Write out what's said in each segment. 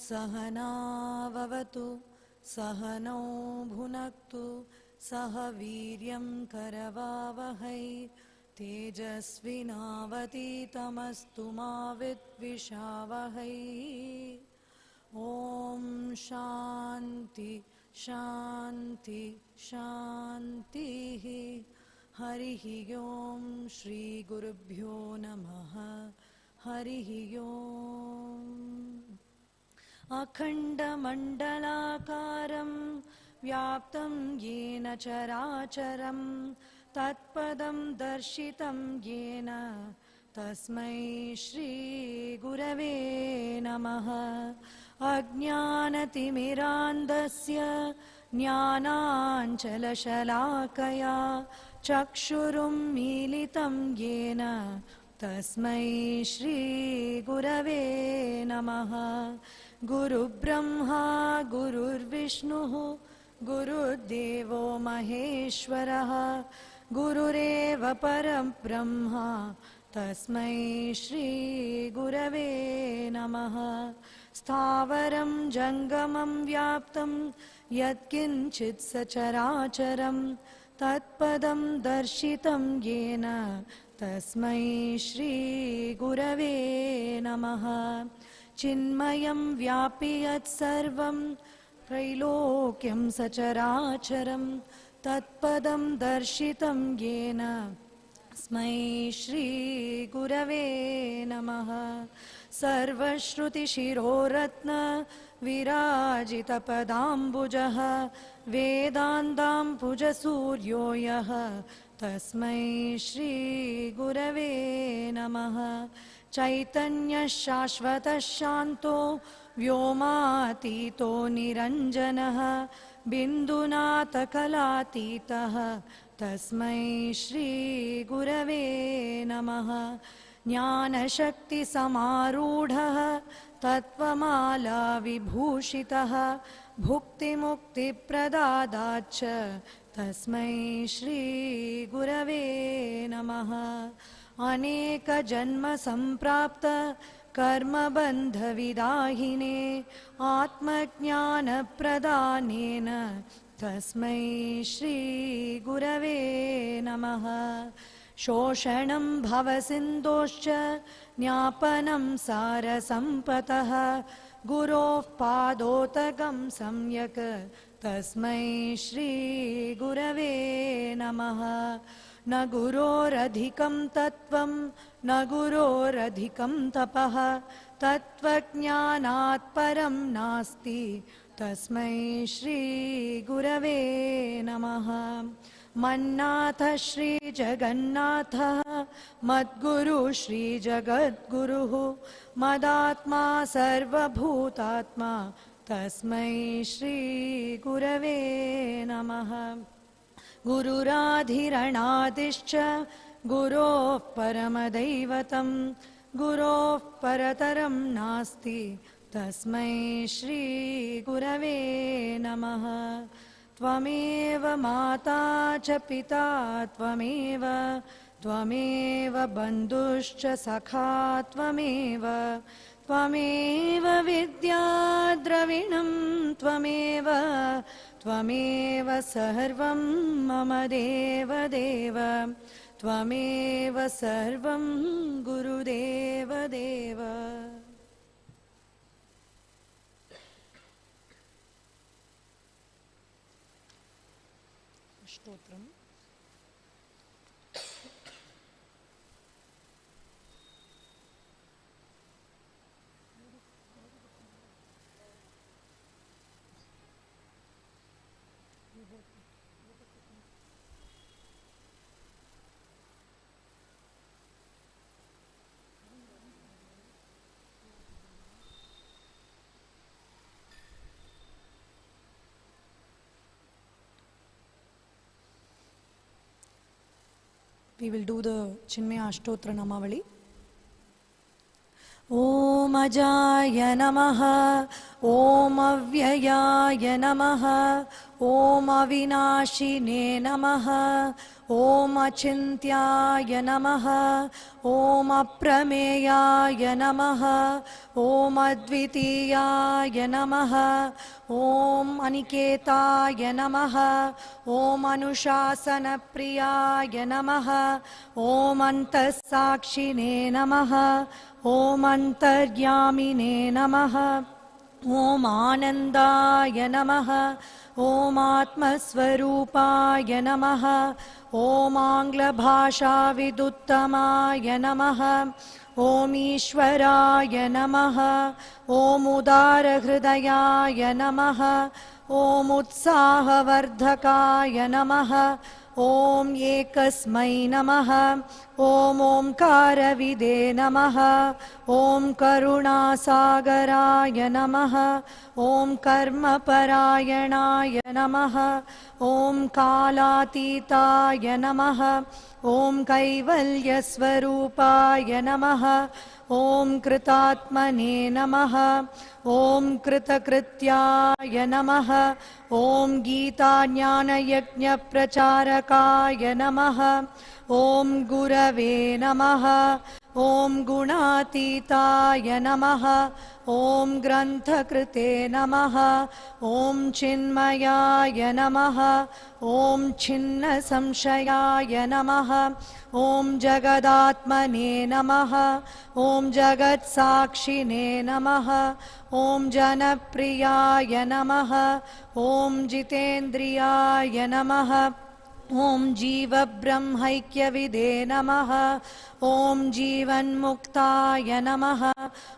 सहनाववतु सहनौ भुनक्तु सह वीर्यं करवावहै तेजस्विनावतीतमस्तु मा विद्विषावहै। ॐ शान्ति शान्ति शान्तिः। हरिः ॐ श्रीगुरुभ्यो नमः। हरिः ॐ। अखण्डमण्डलाकारं व्याप्तं येन चराचरं तत्पदं दर्शितं येन तस्मै श्रीगुरवे नमः। अज्ञानतिमिरान्धस्य ज्ञानाञ्जनशलाकया चक्षुरुन्मीलितं येन तस्मै श्रीगुरवे नमः। गुरुब्रह्मा गुरुर्विष्णुः गुरुर्देवो महेश्वरः गुरुरेव परब्रह्मा तस्मै श्रीगुरवे नमः। स्थावरं जङ्गमं व्याप्तं यत्किञ्चित् सचराचरं तत्पदं दर्शितं येन तस्मै श्रीगुरवे नमः। चिन्मयं व्यापि यत्सर्वं त्रैलोक्यं सचराचरं तत्पदं दर्शितं येन तस्मै श्रीगुरवे नमः। सर्वश्रुतिशिरोरत्न विराजितपदाम्बुजः वेदान्ताम्बुजसूर्यो यः तस्मै श्रीगुरवे नमः। चैतन्यः शाश्वतः शान्तो व्योमातीतो निरञ्जनः बिन्दुनाथकलातीतः तस्मै श्रीगुरवे नमः। ज्ञानशक्तिसमारूढः तत्त्वमाला विभूषितः भुक्तिमुक्तिप्रदाताच्च तस्मै श्रीगुरवे नमः। अनेकजन्मसम्प्राप्त कर्मबन्धविदाहिने आत्मज्ञानप्रदानेन तस्मै श्रीगुरवे नमः। शोषणं भवसिन्धोश्च ज्ञापनं सारसम्पतः गुरोः पादोदकं सम्यक् तस्मै श्रीगुरवे नमः। न गुरोरधिकं तत्त्वं न गुरोरधिकं तपः तत्त्वज्ञानात् परं नास्ति तस्मै श्रीगुरवे नमः। मन्नाथः श्रीजगन्नाथः मद्गुरु श्रीजगद्गुरुः मदात्मा सर्वभूतात्मा तस्मै श्रीगुरवे नमः। गुरुराधिरणादिश्च गुरोः परमदैवतं गुरोः परतरं नास्ति तस्मै श्रीगुरवे नमः। त्वमेव माता च पिता त्वमेव त्वमेव बन्धुश्च सखा त्वमेव त्वमेव विद्या द्रविणं त्वमेव त्वमेव सर्वं मम देवदेव त्वमेव सर्वं गुरुदेवदेव। स्तोत्रम्। we will do the Chinmaya Ashtotra Namavali. Om Ajaya Namaha, Om Avyayaya Namaha, Om Avinashine Namaha, Om Achintyaya Namaha, Om Aprameyaya Namaha, Om Advitiyaya Namaha, Om Aniketaya Namaha, Om Anushasana Priyaya Namaha, Om Antasakshine Namaha, Om Antaryamine Namaha, Om Anandaya Namaha, Om Atmasvarupaya Namaha, Om Angla Bhasha Viduttamaya Namaha, Om Ishwaraya Namaha, Om Udara Hridayaya Namaha, Om Utsahavardhakaya Namaha, Om Ekasmai Namaha, Om Omkaravide Namaha, Om Karunasagaraya Namaha, Om Karmaparayanaya Namaha, Om Kalatitaya Namaha, Om Kaivalyasvarupaya Namaha, Om Kritatmane Namaha, Om Kritakrityaya Namaha, Om Gita Jnana Yajna Pracharakaya Namaha, Om Gurave Namaha, Om Gunatitaya Namaha, Om Granthakrite Namaha, Om Chinmayaya Namaha, Om Chinna Samshayaya Namaha, Om Jagadatmane Namaha, Om Jagat Sakshine Namaha, Om Janapriyaya Namaha, Om Jitendriyaya Namaha, Om Jiva Brahmaikyavide Namaha, Om Jivan Muktaya Namaha,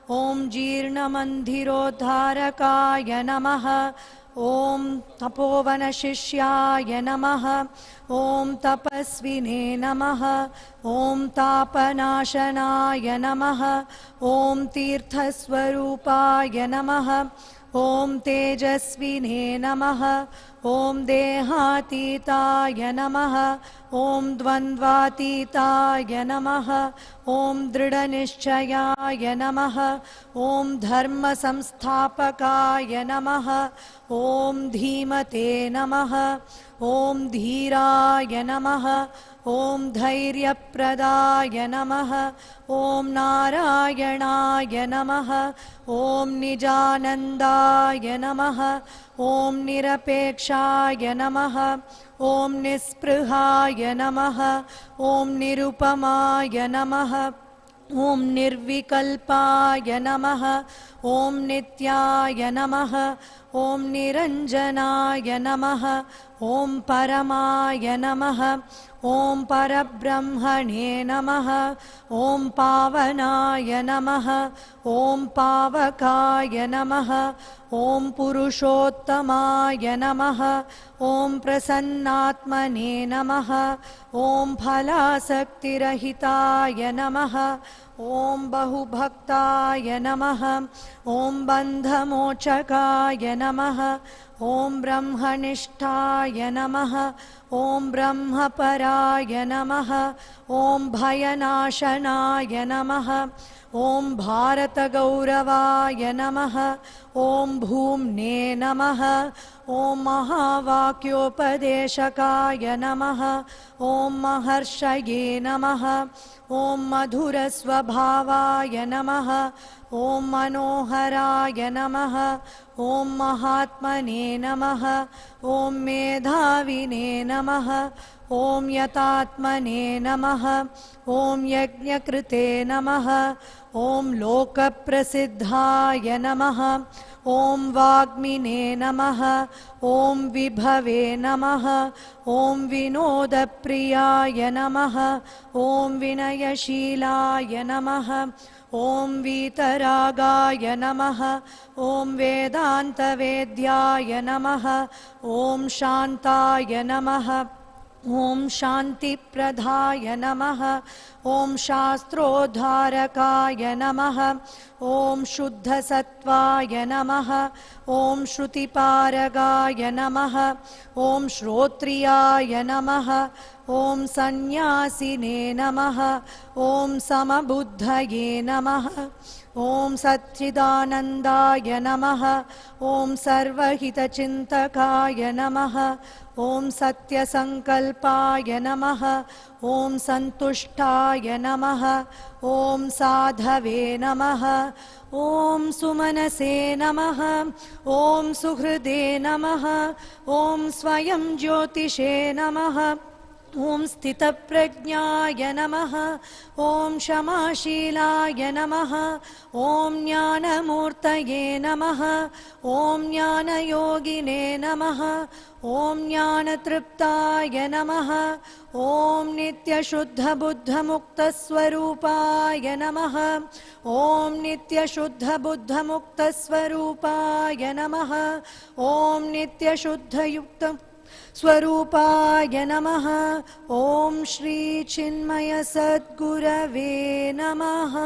Om Jirna Mandhirodharakaya Namaha, Om Tapovana Shishyaya Namaha, Om Tapasvine Namaha, Om Tapanashanaya Namaha, Om Tirthasvarupaya Namaha, Om Tejasvine Namaha, Om Dehatitaya Namaha, Om Dvandvatitaya Namaha, Om Dridhanishchayaya Namaha, Om Dharma Samsthapakaya Namaha, Om Dhimate Namaha, Om Dhiraya Namaha, Om Dhairyapradaya Namaha, Om Narayanaya Namaha, Om Nijanandaya Namaha, Om Nirapekshaya Namaha, Om Nisprihaya Namaha, Om Nirupamaya Namaha, Om Nirvikalpaya Namaha, Om Nityaya Namaha, Om Niranjanaya Namaha, Om Paramaya Namaha, Om Parabrahmane Namaha, Om Pavanaya Namaha, Om Pavakaya Namaha, Om Purushottamaya Namaha, Om Prasannatmane Namaha, Om Phalasaktirahitaya Namaha, Om Bahubhaktaya Namaha, Om Bandhamochakaya Namaha, Om Brahmanishtaya Namaha, Om Brahmaparaya Namaha, Om Bhayanashanaya Namaha, Om Bharatagauravaya Namaha, Om Bhumne Namaha, Om Mahavakyopadeshakaya Namaha, Om Maharshaye Namaha, Om Madhurasvabhavaya Namaha, Om Manoharaya Namaha, Om Mahatmane Namaha, Om Medhavine Namaha, Om Yatatmane Namaha, Om Yajnakrite Namaha, Om Lokaprasiddhaya Namaha, Om Vagmine Namaha, Om Vibhave Namaha, Om Vinodapriyaya Namaha, Om Vinayashilaya Namaha, Om Vitaragaya Namaha, Om Vedanta Vedyaya Namaha, Om Shantaya Namaha, Om Shanti Pradhaya Namaha, Om Shastrodharakaya Namaha, Om Shuddha Sattvaya Namaha, Om Shruti Paragaya Namaha, Om Shrotriyaya Namaha, ॐ सन्न्यासिने नमः ॐ समबुद्धये नमः ॐ सच्चिदानन्दाय नमः ॐ सर्वहितचिन्तकाय नमः ॐ सत्यसङ्कल्पाय नमः ॐ सन्तुष्टाय नमः ॐ साधवे नमः ॐ सुमनसे नमः ॐ सुहृदे नमः ॐ स्वयं ज्योतिषे नमः ॐ स्थितप्रज्ञाय नमः ॐ क्षमाशीलाय नमः ॐ ज्ञानमूर्तये नमः ॐ ज्ञानयोगिने नमः ॐ ज्ञानतृप्ताय नमः ॐ नित्यशुद्धबुद्धमुक्तस्वरूपाय नमः ॐ नित्यशुद्धबुद्धमुक्तस्वरूपाय नमः ॐ नित्यशुद्धयुक्त स्वरूपाय नमः ॐ श्री चिन्मय सद्गुरवे नमः।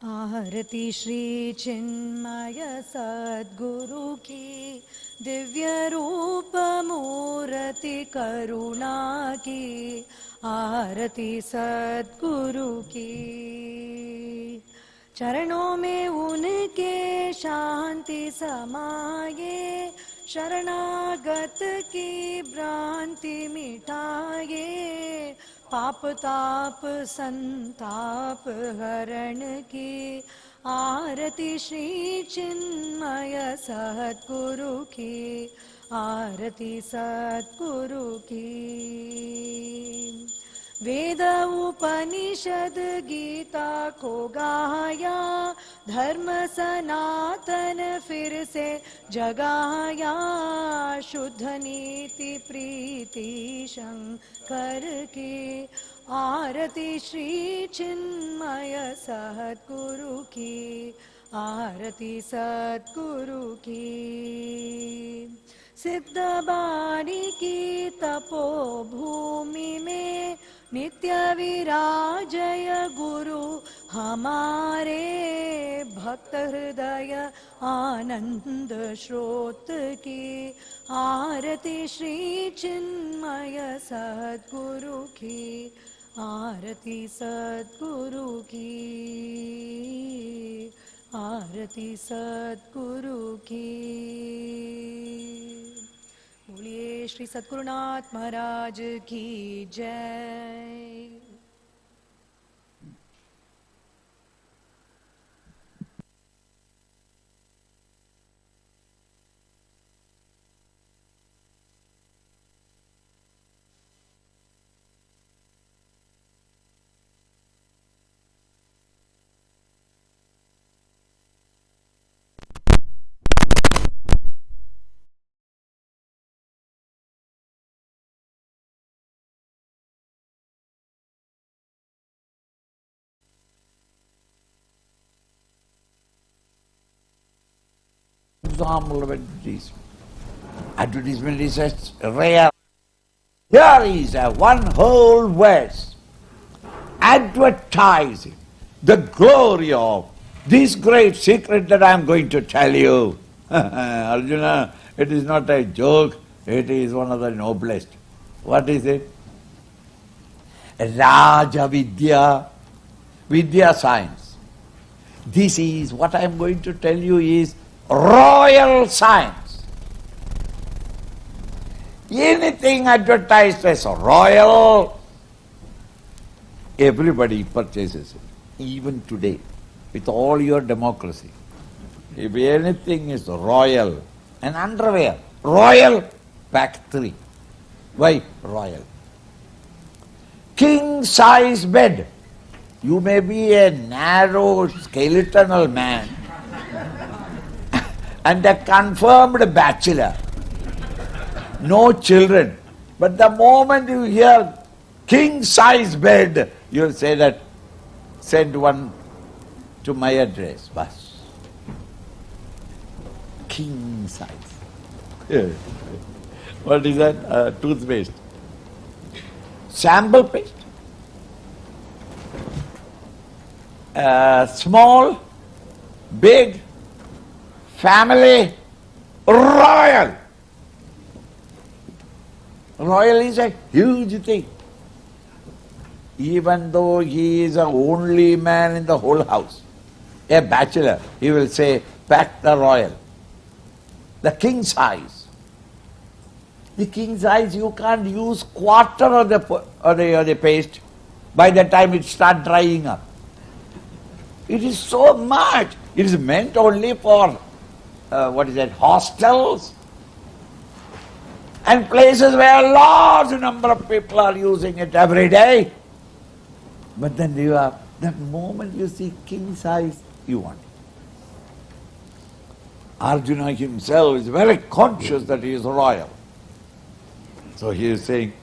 आरती श्री चिन्मय सद्गुरु की दिव्य रूप मूर्ति करुणा की आरती सद्गुरु की चरणों में उनके शांति समाये शरणागत की भ्रांति मिटाए पाप ताप संताप हरण की आरती श्री चिन्मय सद्गुरु की आरती सद्गुरु की वेद उपनिषद गीता को गाया, धर्म सनातन फिर से जगाया, शुद्ध नीति प्रीति शंकर की, आरती श्री चिन्मय सद्गुरु की, आरती सद्गुरु की। सिद्ध बाणी की तपो भूमि में, नित्य विराजय गुरु हमारे, भक्त हृदय आनंद स्रोत की, आरती श्री चिन्मय सद्गुरु की, आरती सद्गुरु की, आरती सद्गुरु की। बोलिए श्री सद्गुरुनाथ महाराज की जय। Example of advertisement. Advertisement is such rare. Here is a one whole verse advertising the glory of this great secret that I am going to tell you. Arjuna, it is not a joke, it is one of the noblest. What is it? Raja Vidya, Vidya science. This is, what I am going to tell you is royal science. Anything advertised as royal, everybody purchases it. Even today, with all your democracy. If anything is royal, an underwear, royal, pack 3. Why royal? King size bed. You may be a narrow skeletonal man and a confirmed bachelor, no children. But the moment you hear king size bed, you'll say that, send one to my address, bas. King size. What is that? Toothpaste. Sample paste. Small, big, family, royal. Royal is a huge thing. Even though he is the only man in the whole house, a bachelor, he will say, pack the royal. The king size. The king size, you can't use quarter of the paste by the time it starts drying up. It is so much. It is meant only for, hostels and places where a large number of people are using it every day. But then the moment you see king size, you want it. Arjuna himself is very conscious that he is royal. So he is saying,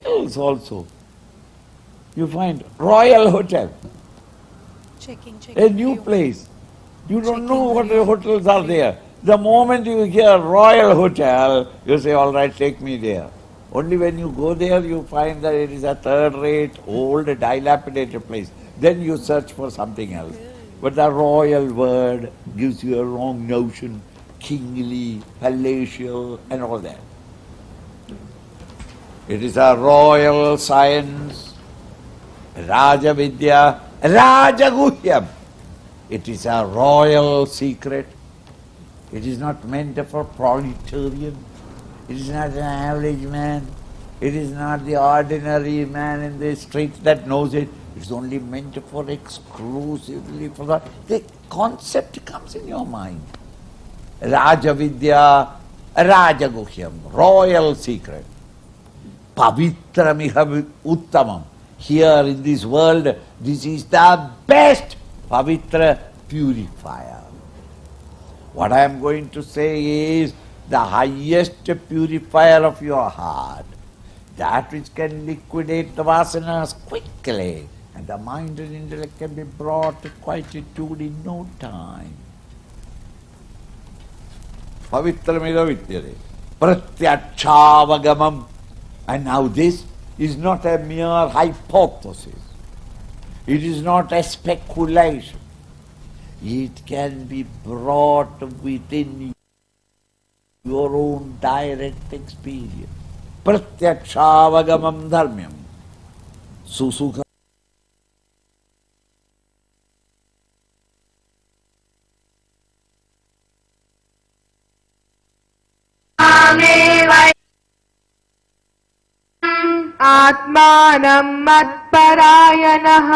else also, you find Royal Hotel, Checking, a new place. You don't know what hotels are there. The moment you hear Royal Hotel, you say, all right, take me there. Only when you go there, you find that it is a third-rate, old, dilapidated place. Then you search for something else. But the royal word gives you a wrong notion, kingly, palatial, and all that. It is a royal science, Raja Vidya, Raja Guhyam. It is a royal secret. It is not meant for proletarian. It is not an average man. It is not the ordinary man in the street that knows it. It is only meant for exclusively for the concept comes in your mind. Rajavidya, Rajaguhyam, royal secret. Pavitramiham uttamam. Here in this world, this is the best pavitra purifier. What I am going to say is the highest purifier of your heart, that which can liquidate the vasanas quickly, and the mind and intellect can be brought to quietude in no time. Pavitramida vidyate, pratyakshaavagamam. And now this is not a mere hypothesis. It is not a speculation. It can be brought within your own direct experience. Pratyakshaavagamam dharmyam. Susukha. आत्मानं मत्परायणः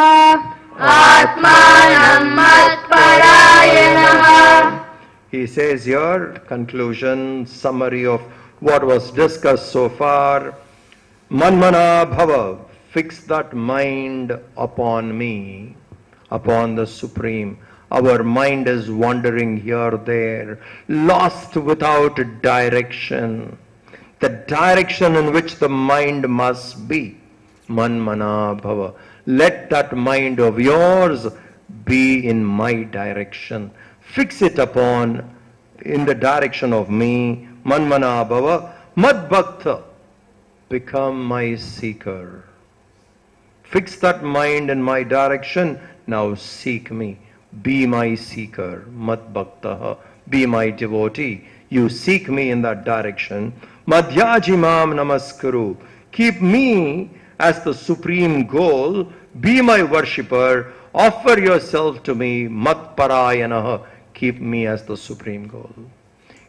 आत्मानं मत्परायणः. He says here, conclusion, summary of what was discussed so far. Manmana bhava, fix that mind upon me, upon the Supreme. Our mind is wandering here, there, lost without direction. The direction in which the mind must be. Manmana bhava. Let that mind of yours be in my direction. Fix it upon, in the direction of me. Manmana bhava. Mad bhakta. Become my seeker. Fix that mind in my direction. Now seek me. Be my seeker. Mad bhakta. Be my devotee. You seek me in that direction. Madhyajimam namaskuru. Keep me as the supreme goal. Be my worshipper. Offer yourself to me. Matparayanaha. Keep me as the supreme goal.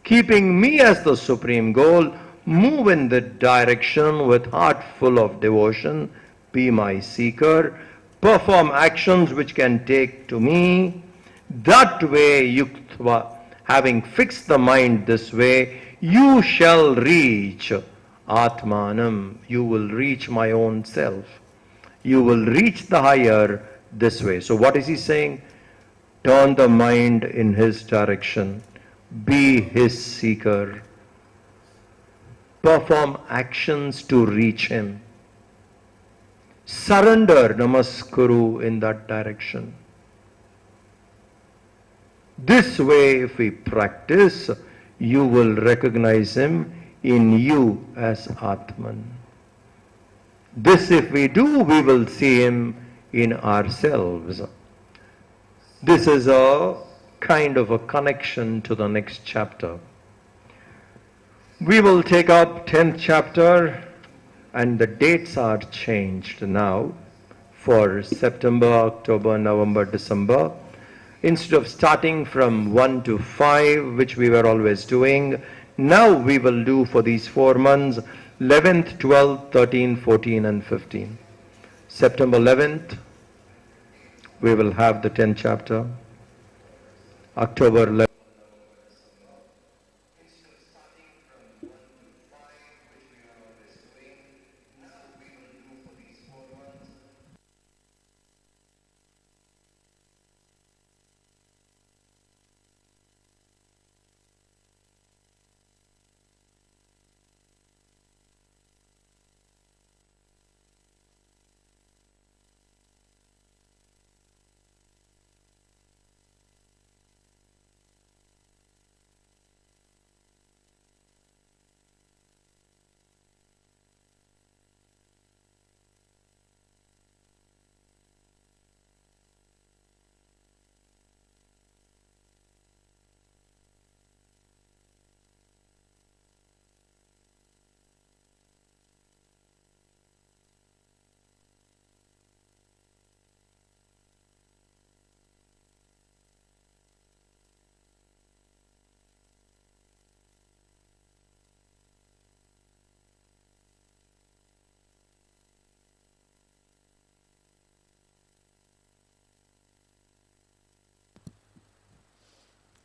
Keeping me as the supreme goal, move in the direction with heart full of devotion. Be my seeker. Perform actions which can take to me. That way, yuktva, having fixed the mind this way, you shall reach Atmanam. You will reach my own self. You will reach the higher this way. So what is he saying? Turn the mind in his direction. Be his seeker. Perform actions to reach him. Surrender, namaskuru, in that direction. This way, if we practice, you will recognize him in you as Atman. This if we do, we will see him in ourselves. This is a kind of a connection to the next chapter. We will take up 10th chapter, and the dates are changed now for September, October, November, December. Instead of starting from 1 to 5, which we were always doing, now we will do for these 4 months 11th, 12th, 13th, 14th and 15th. September 11th, we will have the 10th chapter. October 11th.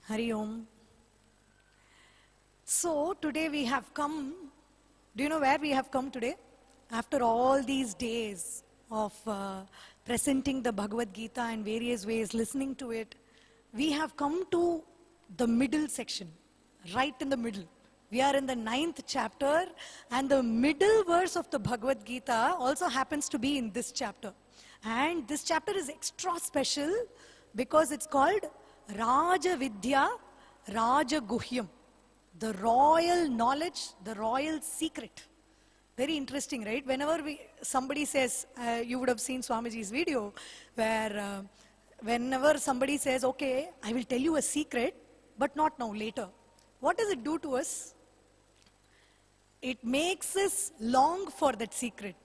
Hari Om. So today we have come, do you know where we have come today? After all these days of presenting the Bhagavad Gita in various ways, listening to it, we have come to the middle section, right in the middle. We are in the 9th chapter, and the middle verse of the Bhagavad Gita also happens to be in this chapter. And this chapter is extra special because it's called Raja Vidya Raja Guhyam. The royal knowledge, the royal secret. Very interesting, right? Whenever somebody says, you would have seen Swamiji's video, where whenever somebody says, okay, I will tell you a secret, but not now, later. What does it do to us? It makes us long for that secret.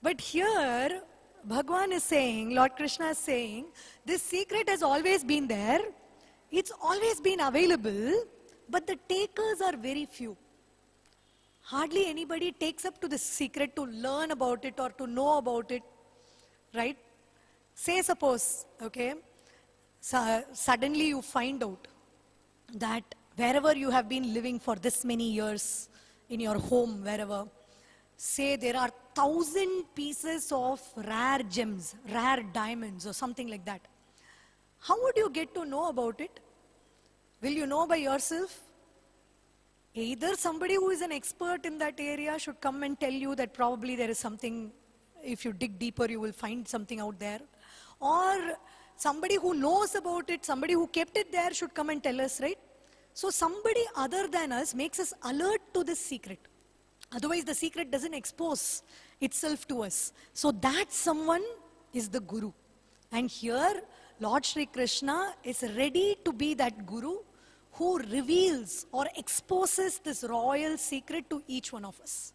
But here, Bhagavan is saying, Lord Krishna is saying, this secret has always been there. It's always been available. But the takers are very few. Hardly anybody takes up to this secret to learn about it or to know about it, right? Say suppose, okay, suddenly you find out that wherever you have been living for this many years, in your home, wherever, say there are 1,000 pieces of rare gems, rare diamonds or something like that. How would you get to know about it? Will you know by yourself? Either somebody who is an expert in that area should come and tell you that probably there is something, if you dig deeper you will find something out there. Or somebody who knows about it, somebody who kept it there should come and tell us, right? So somebody other than us makes us alert to this secret. Otherwise the secret doesn't expose itself to us. So that someone is the Guru. And here Lord Shri Krishna is ready to be that Guru who reveals or exposes this royal secret to each one of us.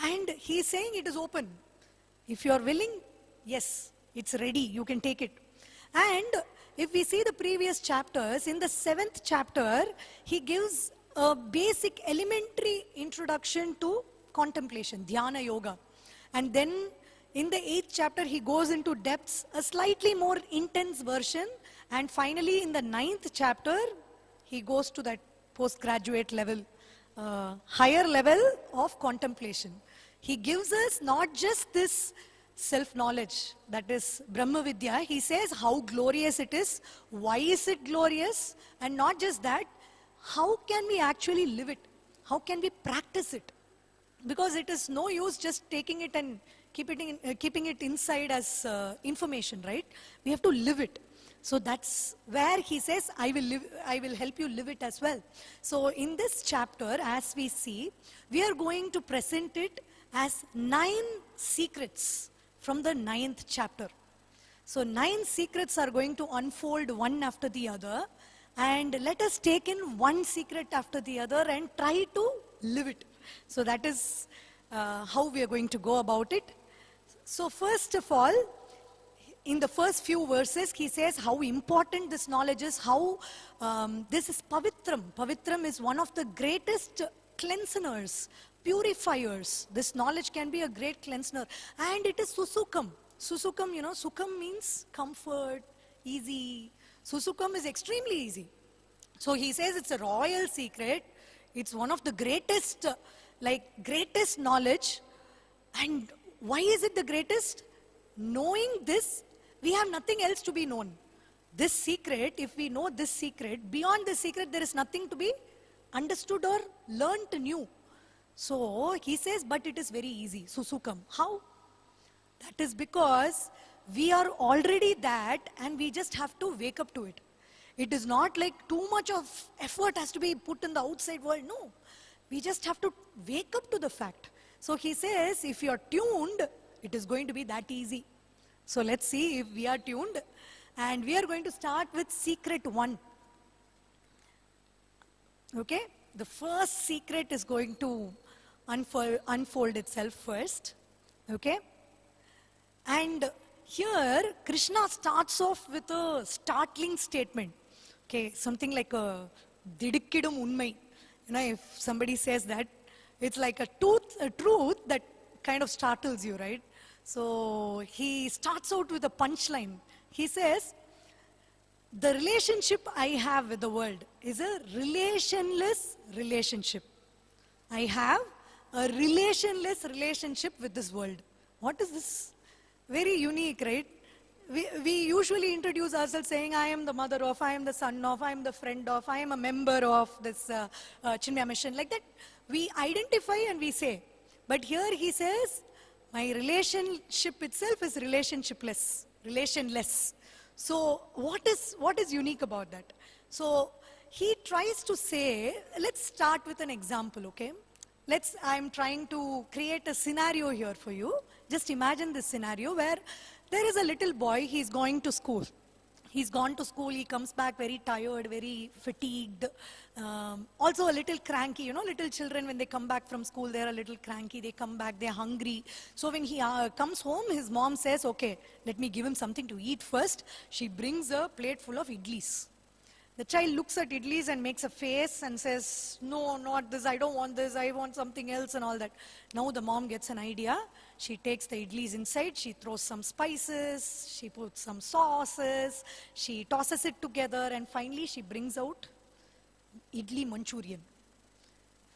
And he is saying it is open. If you are willing, yes, it's ready, you can take it. And if we see the previous chapters, in the 7th chapter, he gives a basic elementary introduction to contemplation, dhyana yoga. And then in the 8th chapter, he goes into depths, a slightly more intense version. And finally, in the 9th chapter, he goes to that postgraduate level, higher level of contemplation. He gives us not just this self-knowledge, that is Brahma Vidya. He says how glorious it is, why is it glorious, and not just that, how can we actually live it? How can we practice it? Because it is no use just taking it and keeping it inside as information, right? We have to live it. So that's where he says, I will help you live it as well. So in this chapter, as we see, we are going to present it as 9 secrets from the 9th chapter. So 9 secrets are going to unfold one after the other. And let us take in one secret after the other and try to live it. So that is how we are going to go about it. So first of all, in the first few verses, he says how important this knowledge is, how this is pavitram. Pavitram is one of the greatest cleansers, purifiers. This knowledge can be a great cleanser. And it is susukam. Susukam, you know, sukam means comfort, easy. Susukam is extremely easy. So he says it's a royal secret. It's one of the greatest, greatest knowledge. And why is it the greatest? Knowing this, we have nothing else to be known. This secret, if we know this secret, beyond this secret there is nothing to be understood or learnt new. So he says, but it is very easy, susukam. How? That is because we are already that and we just have to wake up to it. It is not like too much of effort has to be put in the outside world. No, we just have to wake up to the fact. So he says, if you are tuned, it is going to be that easy. So let's see if we are tuned. And we are going to start with secret 1. Okay, the first secret is going to unfold itself first. Okay, and here Krishna starts off with a startling statement. Okay, something like a didikkidum unmai. You know, if somebody says that, it's like a truth that kind of startles you, right? So he starts out with a punchline. He says, the relationship I have with the world is a relationless relationship. I have a relationless relationship with this world. What is this? Very unique, right? We usually introduce ourselves saying, I am the mother of, I am the son of, I am the friend of, I am a member of this Chinmaya mission. Like that, we identify and we say. But here he says, my relationship itself is relationless. So what is unique about that? So he tries to say, let's start with an example, okay? I'm trying to create a scenario here for you. Just imagine this scenario where there is a little boy, he's going to school. He's gone to school, he comes back very tired, very fatigued, also a little cranky. You know, little children, when they come back from school, they're a little cranky, they come back, they're hungry. So when he comes home, his mom says, okay, let me give him something to eat first. She brings a plate full of idlis. The child looks at idlis and makes a face and says, no, not this, I don't want this, I want something else and all that. Now the mom gets an idea. She takes the idlis inside, she throws some spices, she puts some sauces, she tosses it together, and finally she brings out idli Manchurian.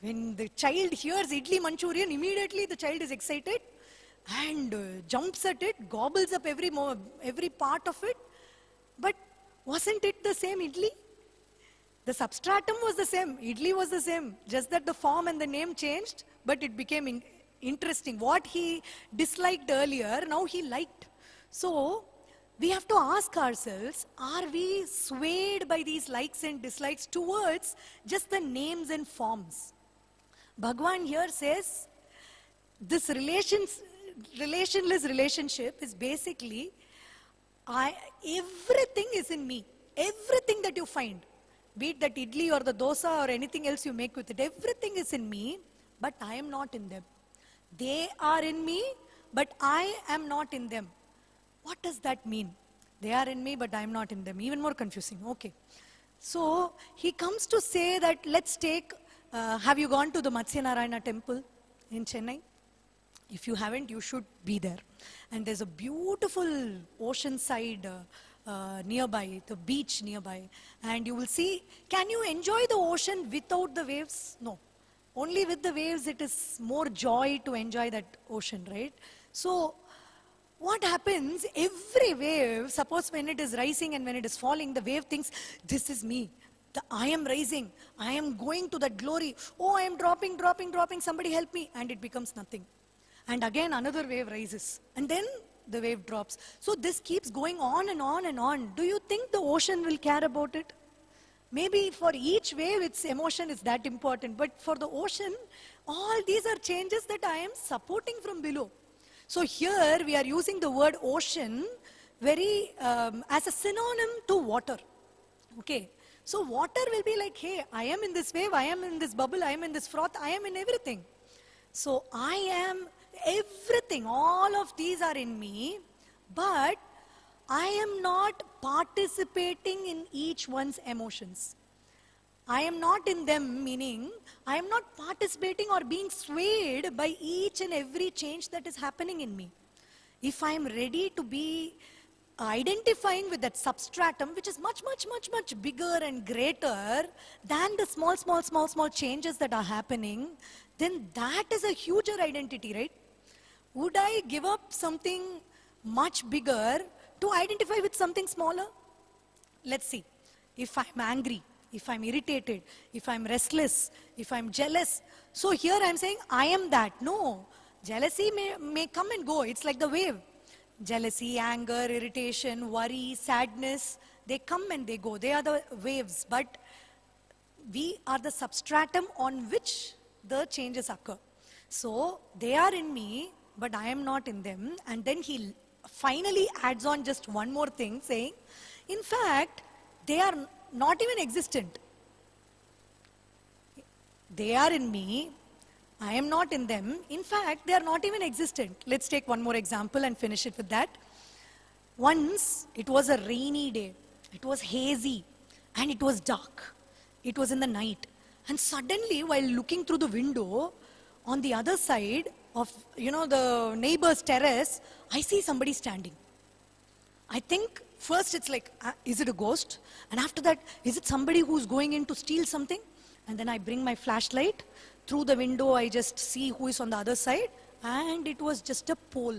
When the child hears idli Manchurian, immediately the child is excited and jumps at it, gobbles up every part of it. But wasn't it the same idli? The substratum was the same, idli was the same, just that the form and the name changed, but it became interesting. What he disliked earlier, now he liked. So, we have to ask ourselves, are we swayed by these likes and dislikes towards just the names and forms? Bhagavan here says, this relationless relationship is basically, everything is in me. Everything that you find, be it that idli or the dosa or anything else you make with it, everything is in me, but I am not in them. They are in me, but I am not in them. What does that mean? They are in me, but I am not in them. Even more confusing. Okay. So, he comes to say that, let's take, have you gone to the Matsya Narayana temple in Chennai? If you haven't, you should be there. And there's a beautiful ocean side nearby, the beach nearby. And you will see, can you enjoy the ocean without the waves? No. Only with the waves, it is more joy to enjoy that ocean, right? So, what happens, every wave, suppose when it is rising and when it is falling, the wave thinks, this is me. I am rising. I am going to that glory. Oh, I am dropping. Somebody help me. And it becomes nothing. And again, another wave rises. And then the wave drops. So this keeps going on and on and on. Do you think the ocean will care about it? Maybe for each wave, its emotion is that important. But for the ocean, all these are changes that I am supporting from below. So here we are using the word ocean very as a synonym to water. Okay. So water will be like, hey, I am in this wave, I am in this bubble, I am in this froth, I am in everything. So I am everything, all of these are in me, but I am not participating in each one's emotions. I am not in them, meaning I am not participating or being swayed by each and every change that is happening in me. If I am ready to be identifying with that substratum, which is much bigger and greater than the small changes that are happening, then that is a huger identity, right? Would I give up something much bigger to identify with something smaller? Let's see. If I'm angry, if I'm irritated, if I'm restless, if I'm jealous. So here I'm saying, I am that. No. Jealousy may come and go. It's like the wave. Jealousy, anger, irritation, worry, sadness, they come and they go. They are the waves. But we are the substratum on which the changes occur. So they are in me, but I am not in them. And then he finally adds on just one more thing, saying, in fact, they are not even existent. They are in me, I am not in them. In fact, they are not even existent. Let's take one more example and finish it with that. Once, it was a rainy day. It was hazy and it was dark. It was in the night. And suddenly, while looking through the window, on the other side of, the neighbor's terrace, I see somebody standing. I think first it's like, is it a ghost? And after that, is it somebody who's going in to steal something? And then I bring my flashlight. Through the window, I just see who is on the other side. And it was just a pole.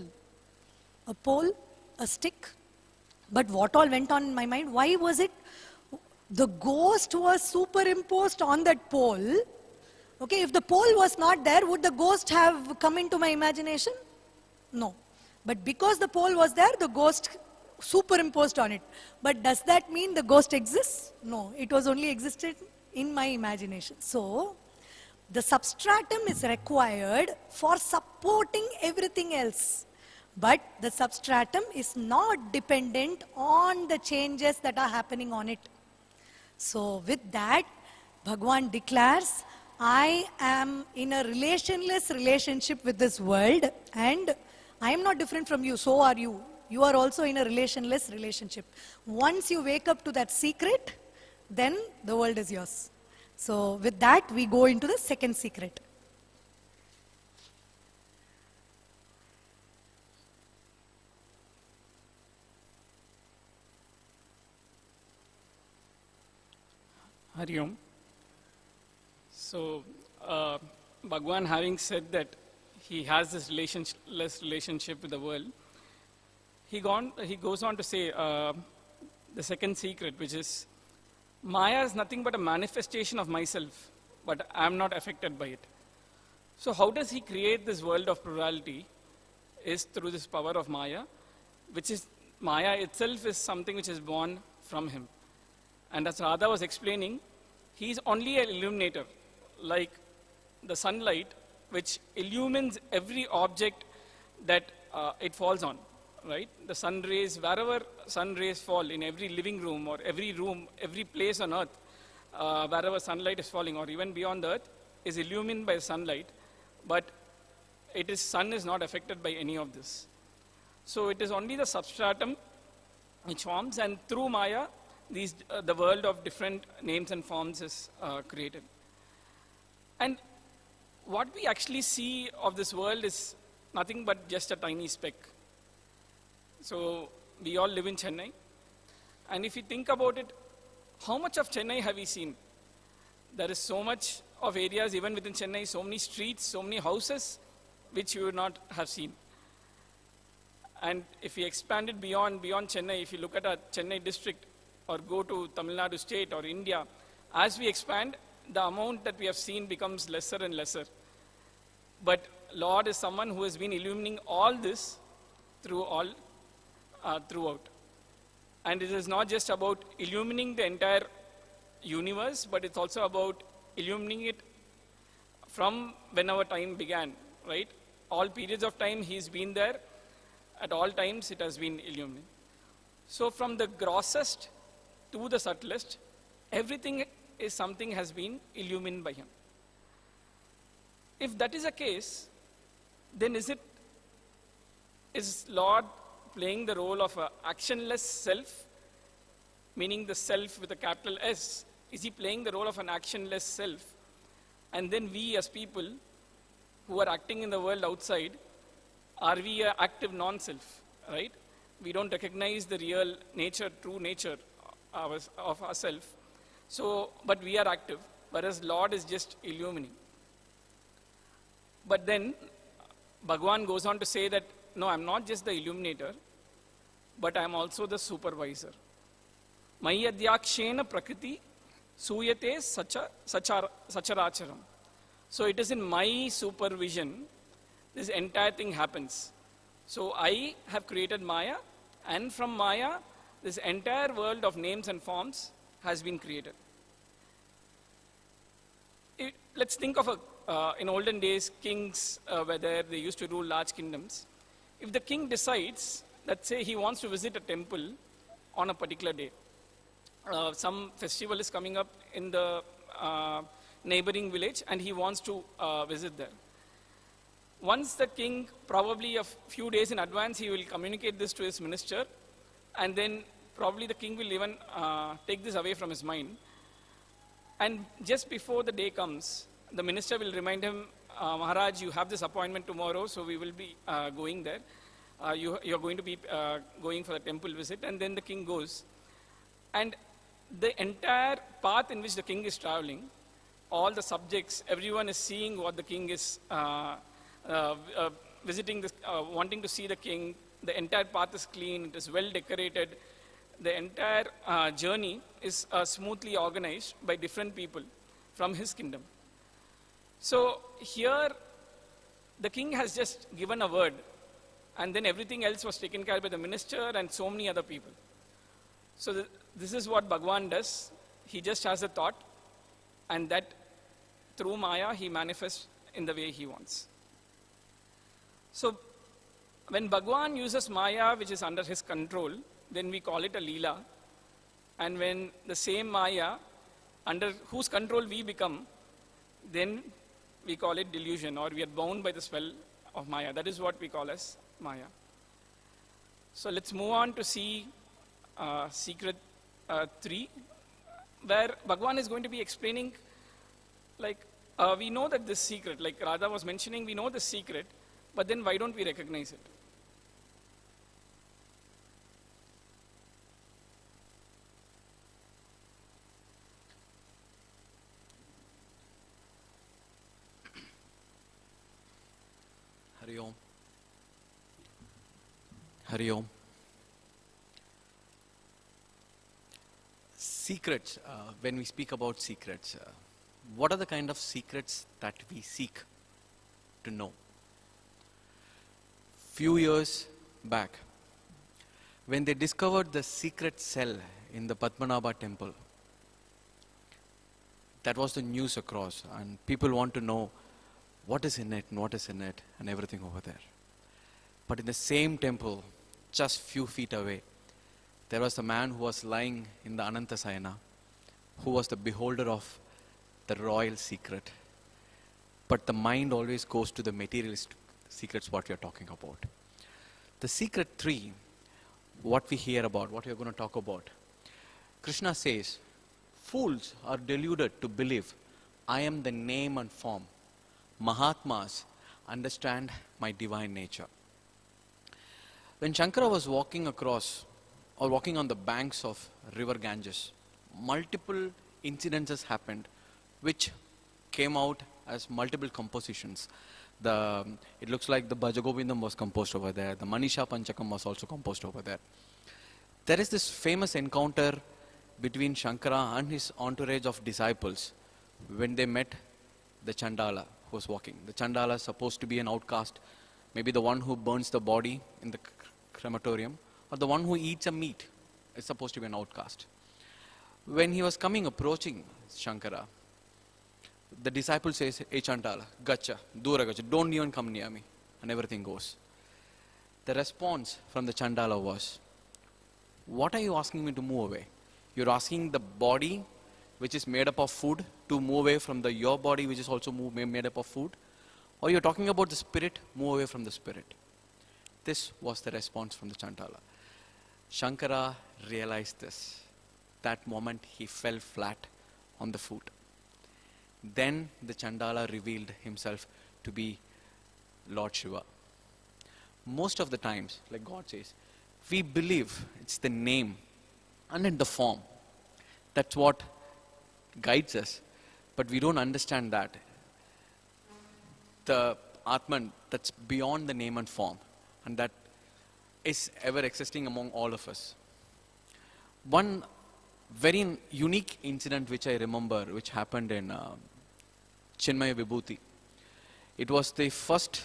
A pole, a stick. But what all went on in my mind? Why was it? The ghost was superimposed on that pole. Okay, if the pole was not there, would the ghost have come into my imagination? No. But because the pole was there, the ghost superimposed on it. But does that mean the ghost exists? No, it was only existed in my imagination. So, the substratum is required for supporting everything else. But the substratum is not dependent on the changes that are happening on it. So, with that, Bhagwan declares, I am in a relationless relationship with this world, and I am not different from you, so are you. You are also in a relationless relationship. Once you wake up to that secret, then the world is yours. So with that, we go into the second secret. Hari Om. So, Bhagwan, having said that he has this relationless relationship with the world, he goes on to say the second secret, which is, Maya is nothing but a manifestation of myself, but I am not affected by it. So how does he create this world of plurality? Is through this power of Maya, which is, Maya itself is something which is born from him. And as Radha was explaining, he is only an illuminator, like the sunlight, which illumines every object that it falls on, right? The sun rays, wherever sun rays fall, in every living room or every room, every place on earth, wherever sunlight is falling, or even beyond the earth, is illumined by sunlight, but sun is not affected by any of this. So it is only the substratum which forms, and through Maya, the world of different names and forms is created. And what we actually see of this world is nothing but just a tiny speck. So we all live in Chennai, and if you think about it, how much of Chennai have we seen? There is so much of areas, even within Chennai, so many streets, so many houses, which you would not have seen. And if we expand it beyond Chennai, if you look at a Chennai district, or go to Tamil Nadu state or India, as we expand, the amount that we have seen becomes lesser and lesser. But Lord is someone who has been illumining all this throughout. And it is not just about illumining the entire universe, but it's also about illumining it from when our time began, right? All periods of time he's been there. At all times it has been illuminated. So from the grossest to the subtlest, everything is something has been illumined by him. If that is the case, then is Lord playing the role of an actionless self, meaning the self with a capital S? Is he playing the role of an actionless self? And then we as people who are acting in the world outside, are we an active non-self, right? We don't recognize the real nature, true nature of ourselves. So, but we are active, whereas Lord is just illumining. But then, Bhagwan goes on to say that, no, I'm not just the illuminator, but I'm also the supervisor. Mayadhyakshena prakriti suyate sacharacharam. So it is in my supervision, this entire thing happens. So I have created Maya, and from Maya, this entire world of names and forms has been created. Let's think of in olden days, kings were there, they used to rule large kingdoms. If the king decides, let's say he wants to visit a temple on a particular day, some festival is coming up in the neighboring village and he wants to visit there. Once the king, probably a few days in advance, he will communicate this to his minister, and then probably the king will even take this away from his mind. And just before the day comes, the minister will remind him, Maharaj, you have this appointment tomorrow, so we will be going there. you're going to be going for a temple visit, and then the king goes. And the entire path in which the king is traveling, all the subjects, everyone is seeing what the king is visiting, this, wanting to see the king. The entire path is clean, it is well decorated. The entire journey is smoothly organized by different people from his kingdom. So here, the king has just given a word, and then everything else was taken care of by the minister and so many other people. So this is what Bhagwan does. He just has a thought, and that through Maya, he manifests in the way he wants. So when Bhagwan uses Maya, which is under his control, then we call it a Leela. And when the same Maya, under whose control we become, then we call it delusion, or we are bound by the spell of Maya. That is what we call as Maya. So let's move on to see secret 3, where Bhagwan is going to be explaining, like, we know that this secret, like Radha was mentioning, we know this secret, but then why don't we recognize it? Hari Om. Hari Om. Secrets, when we speak about secrets, what are the kind of secrets that we seek to know? Few years back, when they discovered the secret cell in the Padmanabha temple, that was the news across, and people want to know what is in it and what is in it and everything over there. But in the same temple, just few feet away, there was a man who was lying in the Anantasayana, who was the beholder of the royal secret. But the mind always goes to the materialist secrets, what we are talking about. The secret 3, what we hear about, what we are going to talk about. Krishna says, fools are deluded to believe I am the name and form. Mahatmas understand my divine nature. When Shankara was walking across, or walking on the banks of river Ganges, multiple incidences happened which came out as multiple compositions. It looks like the Bhajagovindam was composed over there. The Manisha Panchakam was also composed over there. There is this famous encounter between Shankara and his entourage of disciples when they met the Chandala who was walking. The Chandala is supposed to be an outcast, maybe the one who burns the body in the crematorium, or the one who eats a meat is supposed to be an outcast. When he was approaching Shankara, the disciple says, "Hey Chandala, gacha, dura gacha, don't even come near me," and everything goes. The response from the Chandala was, "What are you asking me to move away? You're asking the body, which is made up of food, to move away from your body, which is also made up of food? Or you're talking about the spirit, move away from the spirit?" This was the response from the Chandala. Shankara realized this. That moment he fell flat on the foot. Then the Chandala revealed himself to be Lord Shiva. Most of the times, like God says, we believe it's the name and in the form. That's what guides us. But we don't understand that the Atman that's beyond the name and form, and that is ever existing among all of us. One very unique incident which I remember, which happened in Chinmaya Vibhuti. It was the first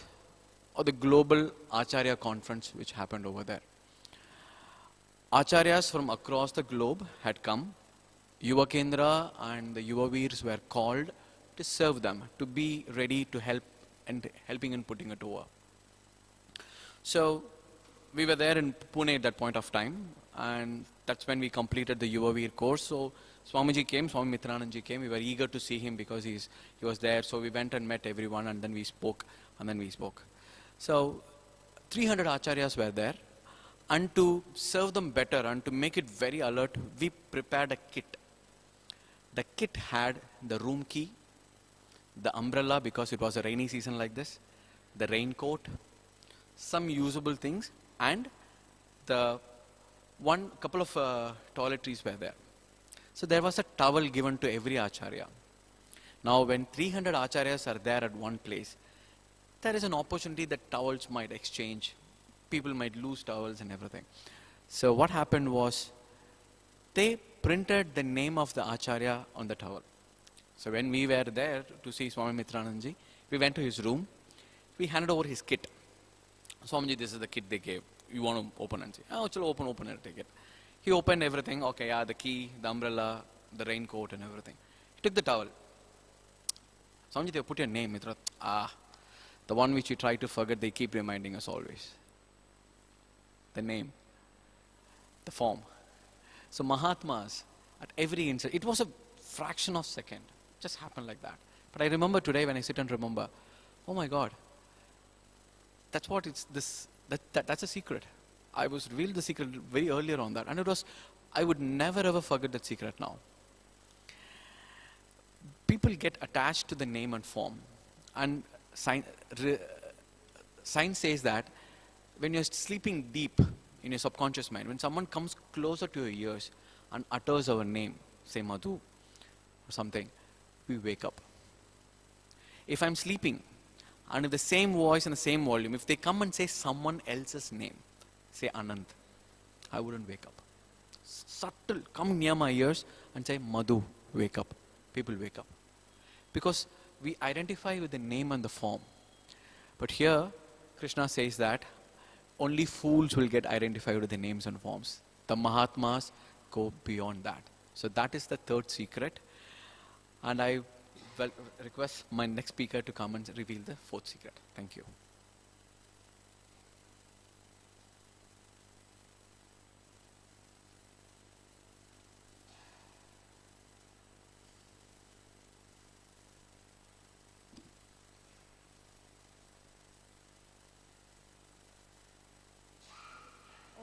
or the global Acharya conference which happened over there. Acharyas from across the globe had come. Yuva Kendra and the Yuva Veers were called to serve them, to be ready to help and helping in putting it over. So we were there in Pune at that point of time, and that's when we completed the Yuva Veer course. So Swamiji came, Swami Mitrananji came. We were eager to see him because he was there. So we went and met everyone, and then we spoke, So 300 acharyas were there, and to serve them better and to make it very alert, we prepared a kit. The kit had the room key, the umbrella because it was a rainy season like this, the raincoat, some usable things, And the one couple of toiletries were there. So there was a towel given to every acharya. Now when 300 acharyas are there at one place, there is an opportunity that towels might exchange. People might lose towels and everything. So what happened was, they printed the name of the acharya on the towel. So when we were there to see Swami Mitrananji, we went to his room. We handed over his kit. Swamiji, this is the kit they gave. You want to open and see? Oh, chalo, open and take it. He opened everything. Okay, yeah, the key, the umbrella, the raincoat and everything. He took the towel. Swamiji, they put your name, Mitra. The one which you try to forget, they keep reminding us always. The name, the form. So Mahatmas, at every instant, it was a fraction of a second. Just happened like that. But I remember today when I sit and remember, oh my God, that's what it's this. That's a secret. I was revealed the secret very earlier on that, and it was. I would never ever forget that secret now. People get attached to the name and form, and science says that when you're sleeping deep in your subconscious mind, when someone comes closer to your ears and utters our name, say Madhu or something, we wake up. If I'm sleeping, and if the same voice and the same volume, if they come and say someone else's name, say Anand, I wouldn't wake up. Subtle, come near my ears and say Madhu, wake up. People wake up. Because we identify with the name and the form. But here, Krishna says that only fools will get identified with the names and forms. The Mahatmas go beyond that. So that is the third secret. And I request my next speaker to come and reveal the fourth secret. Thank you.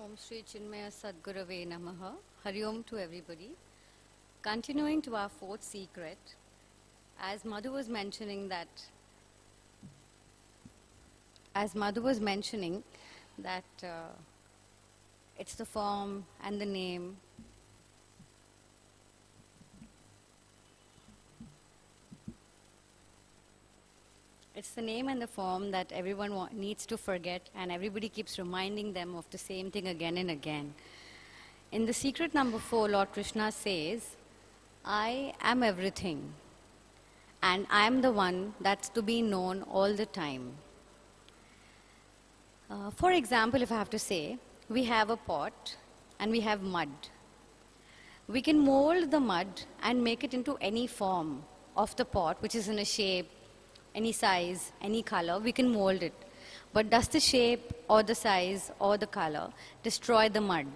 Om Shri Chinmaya Sadgurave Namaha. Hari Om to everybody. Continuing to our fourth secret, as Madhu was mentioning that, it's the form and the name. It's the name and the form that everyone needs to forget, and everybody keeps reminding them of the same thing again and again. In the secret number 4, Lord Krishna says, I am everything, and I am the one that's to be known all the time. For example, if I have to say, we have a pot and we have mud. We can mold the mud and make it into any form of the pot, which is in a shape, any size, any color, we can mold it. But does the shape or the size or the color destroy the mud?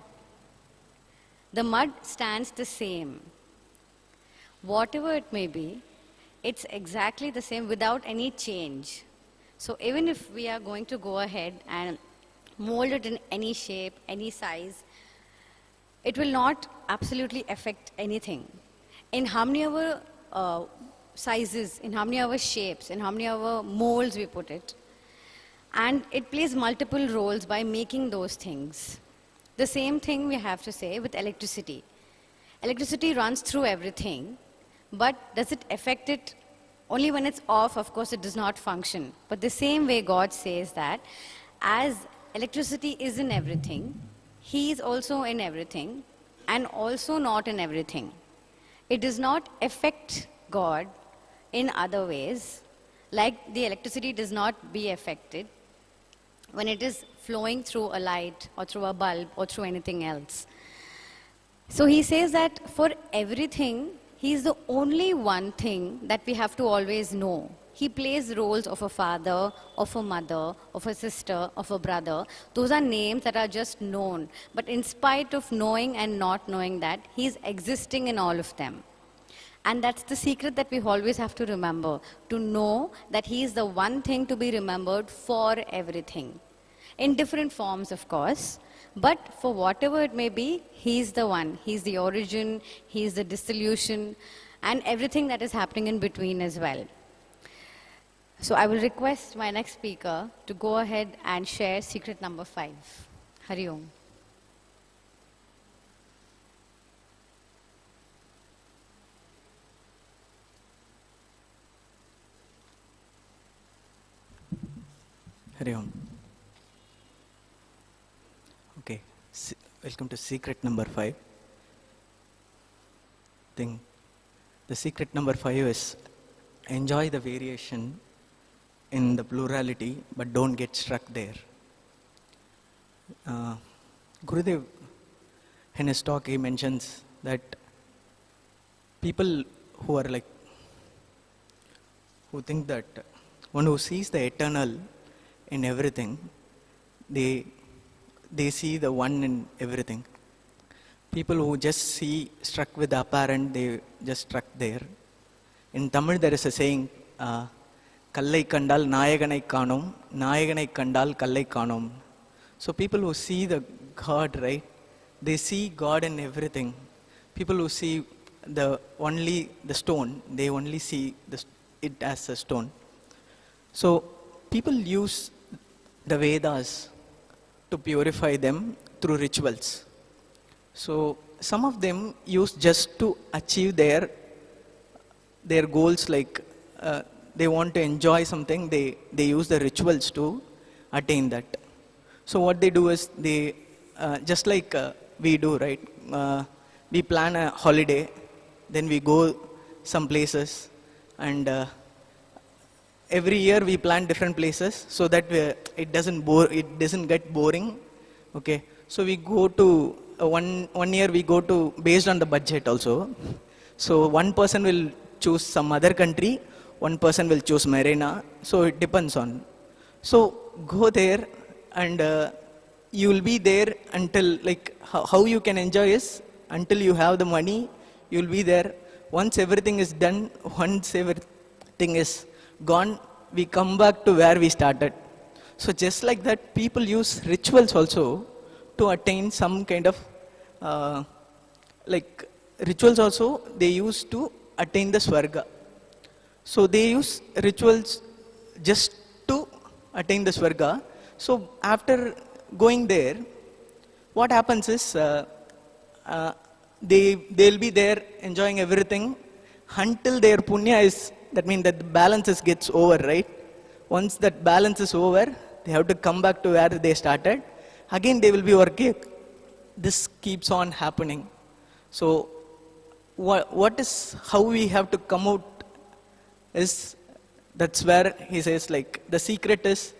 The mud stands the same. Whatever it may be, it's exactly the same without any change. So even if we are going to go ahead and mold it in any shape, any size, it will not absolutely affect anything. In how many ever sizes, in how many ever shapes, in how many ever molds we put it, and it plays multiple roles by making those things. The same thing we have to say with electricity. Electricity runs through everything, but does it affect it? Only when it's off, of course, it does not function. But the same way God says that as electricity is in everything, He is also in everything and also not in everything. It does not affect God in other ways, like the electricity does not be affected when it is flowing through a light or through a bulb or through anything else. So He says that for everything, He is the only one thing that we have to always know. He plays roles of a father, of a mother, of a sister, of a brother. Those are names that are just known. But in spite of knowing and not knowing that, He is existing in all of them. And that's the secret that we always have to remember, to know that He is the one thing to be remembered for everything. In different forms, of course, but for whatever it may be, He is the one. He is the origin, He is the dissolution, and everything that is happening in between as well. So I will request my next speaker to go ahead and share secret number 5. Hari Om. Hari Om. Okay, welcome to secret number 5. Thing. The secret number 5 is enjoy the variation in the plurality, but don't get stuck there. Gurudev, in his talk, he mentions that people who are like, who think that one who sees the eternal in everything, they see the one in everything. People who just see struck with the apparent, they just struck there. In Tamil there is a saying, Kallai kandal nayaganai kanom, nayaganai kandal kallai kanom. So people who see the God, right, they see God in everything. People who see only the stone, they only see it as a stone. So people use the Vedas to purify them through rituals. So some of them use just to achieve their goals, like they want to enjoy something, they use the rituals to attain that. So what they do is they, just like we do, right? We plan a holiday, then we go some places, and every year we plan different places so that it doesn't get boring. Okay, so we go to one year we go to based on the budget also. So one person will choose some other country, one person will choose Marina. So it depends on. So go there, and you will be there until, like, how you can enjoy is until you have the money. You will be there. Once everything is done, once everything is gone, we come back to where we started. So just like that, people use rituals also to attain some kind of, like rituals also they use to attain the Swarga. So they use rituals just to attain the Swarga. So after going there, what happens is they'll be there enjoying everything until their punya is, that means that the balance gets over, right? Once that balance is over, they have to come back to where they started. Again, they will be working. This keeps on happening. So, how we have to come out is, that's where he says, like, the secret is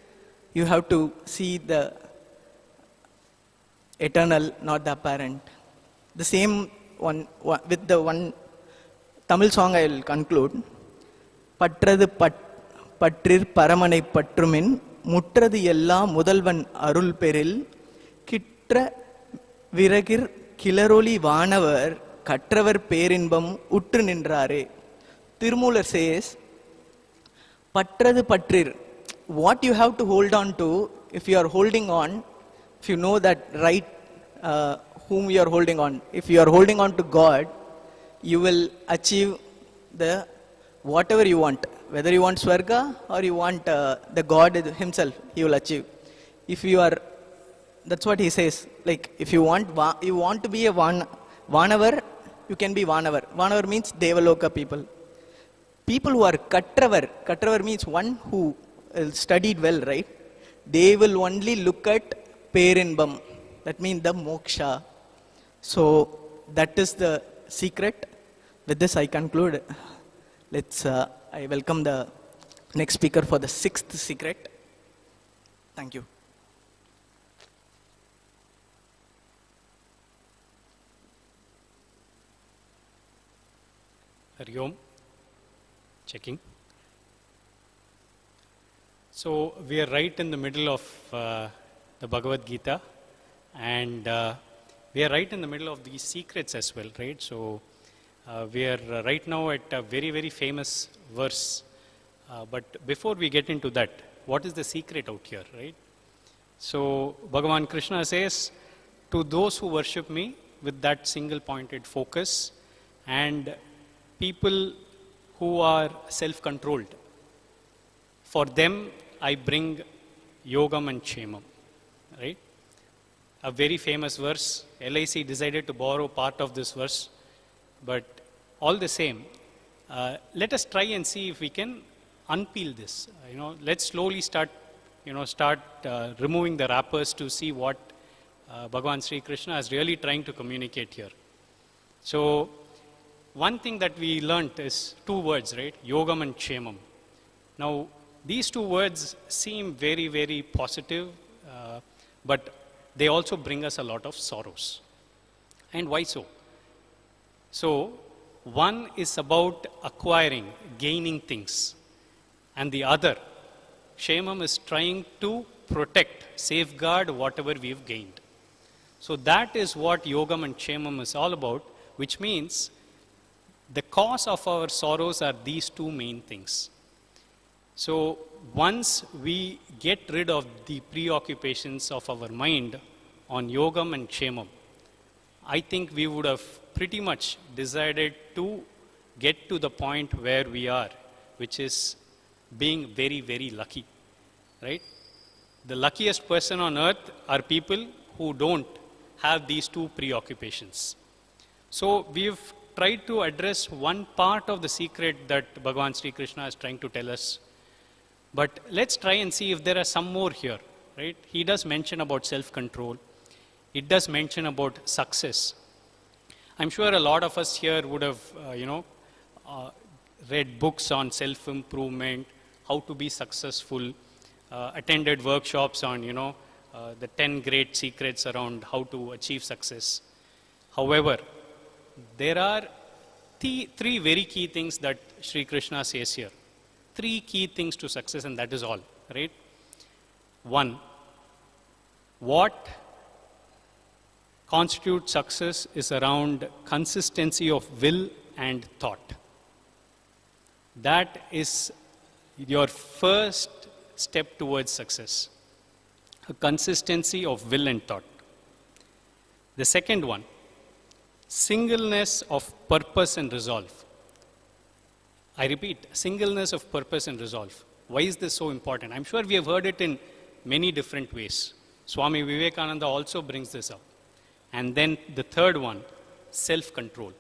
you have to see the eternal, not the apparent. The same one, with the one Tamil song I will conclude. பற்றது பற்றிற் பரமனை பற்றுமின் முற்றது எல்லாம் முதல்வன் அருள் பெறில் கிற்ற விறகிற் கிளரொளி வானவர் கற்றவர் பேரின்பம் உற்று நின்றாரே. Tirumular says, பற்றது பற்றிற், what you have to hold on to, if you are holding on, if you know that right, whom you are holding on, if you are holding on to God, you will achieve the whatever you want, whether you want Swarga or you want the God himself, he will achieve. If you are, that's what he says, like if you want to be a Vanavar, you can be Vanavar. Vanavar means Devaloka people. People who are Katravar means one who studied well, right? They will only look at Perinbam, that means the moksha. So that is the secret. With this I conclude. I welcome the next speaker for the 6th secret. Thank you. Hari Om. Checking. So we are right in the middle of the Bhagavad Gita, and we are right in the middle of these secrets as well, right? So we are right now at a very, very famous verse. But before we get into that, what is the secret out here, right? So Bhagavan Krishna says, to those who worship me with that single pointed focus, and people who are self-controlled, for them I bring yogam and kshemam, right? a very famous verse. LIC decided to borrow part of this verse. But all the same, let us try and see if we can unpeel this. Let's slowly start removing the wrappers to see what Bhagavan Sri Krishna is really trying to communicate here. So, one thing that we learnt is two words, right? Yogam and Kshemam. Now, these two words seem very, very positive, but they also bring us a lot of sorrows. And why so? So, one is about acquiring, gaining things, and the other, Kshemam, is trying to protect, safeguard whatever we've gained. So that is what Yogam and Kshemam is all about, which means the cause of our sorrows are these two main things. So once we get rid of the preoccupations of our mind on Yogam and Kshemam, I think we would have pretty much decided to get to the point where we are, which is being very, very lucky, right? The luckiest person on earth are people who don't have these two preoccupations. So we've tried to address one part of the secret that Bhagavan Sri Krishna is trying to tell us. But let's try and see if there are some more here, right? He does mention about self-control. It does mention about success. I'm sure a lot of us here would have, read books on self-improvement, how to be successful, attended workshops on, the 10 great secrets around how to achieve success. However, there are three very key things that Sri Krishna says here. 3 key things to success, and that is all, right? 1, what constitutes success is around consistency of will and thought. That is your first step towards success. A consistency of will and thought. The second one, singleness of purpose and resolve. I repeat, singleness of purpose and resolve. Why is this so important? I'm sure we have heard it in many different ways. Swami Vivekananda also brings this up. And then the third one, self-control,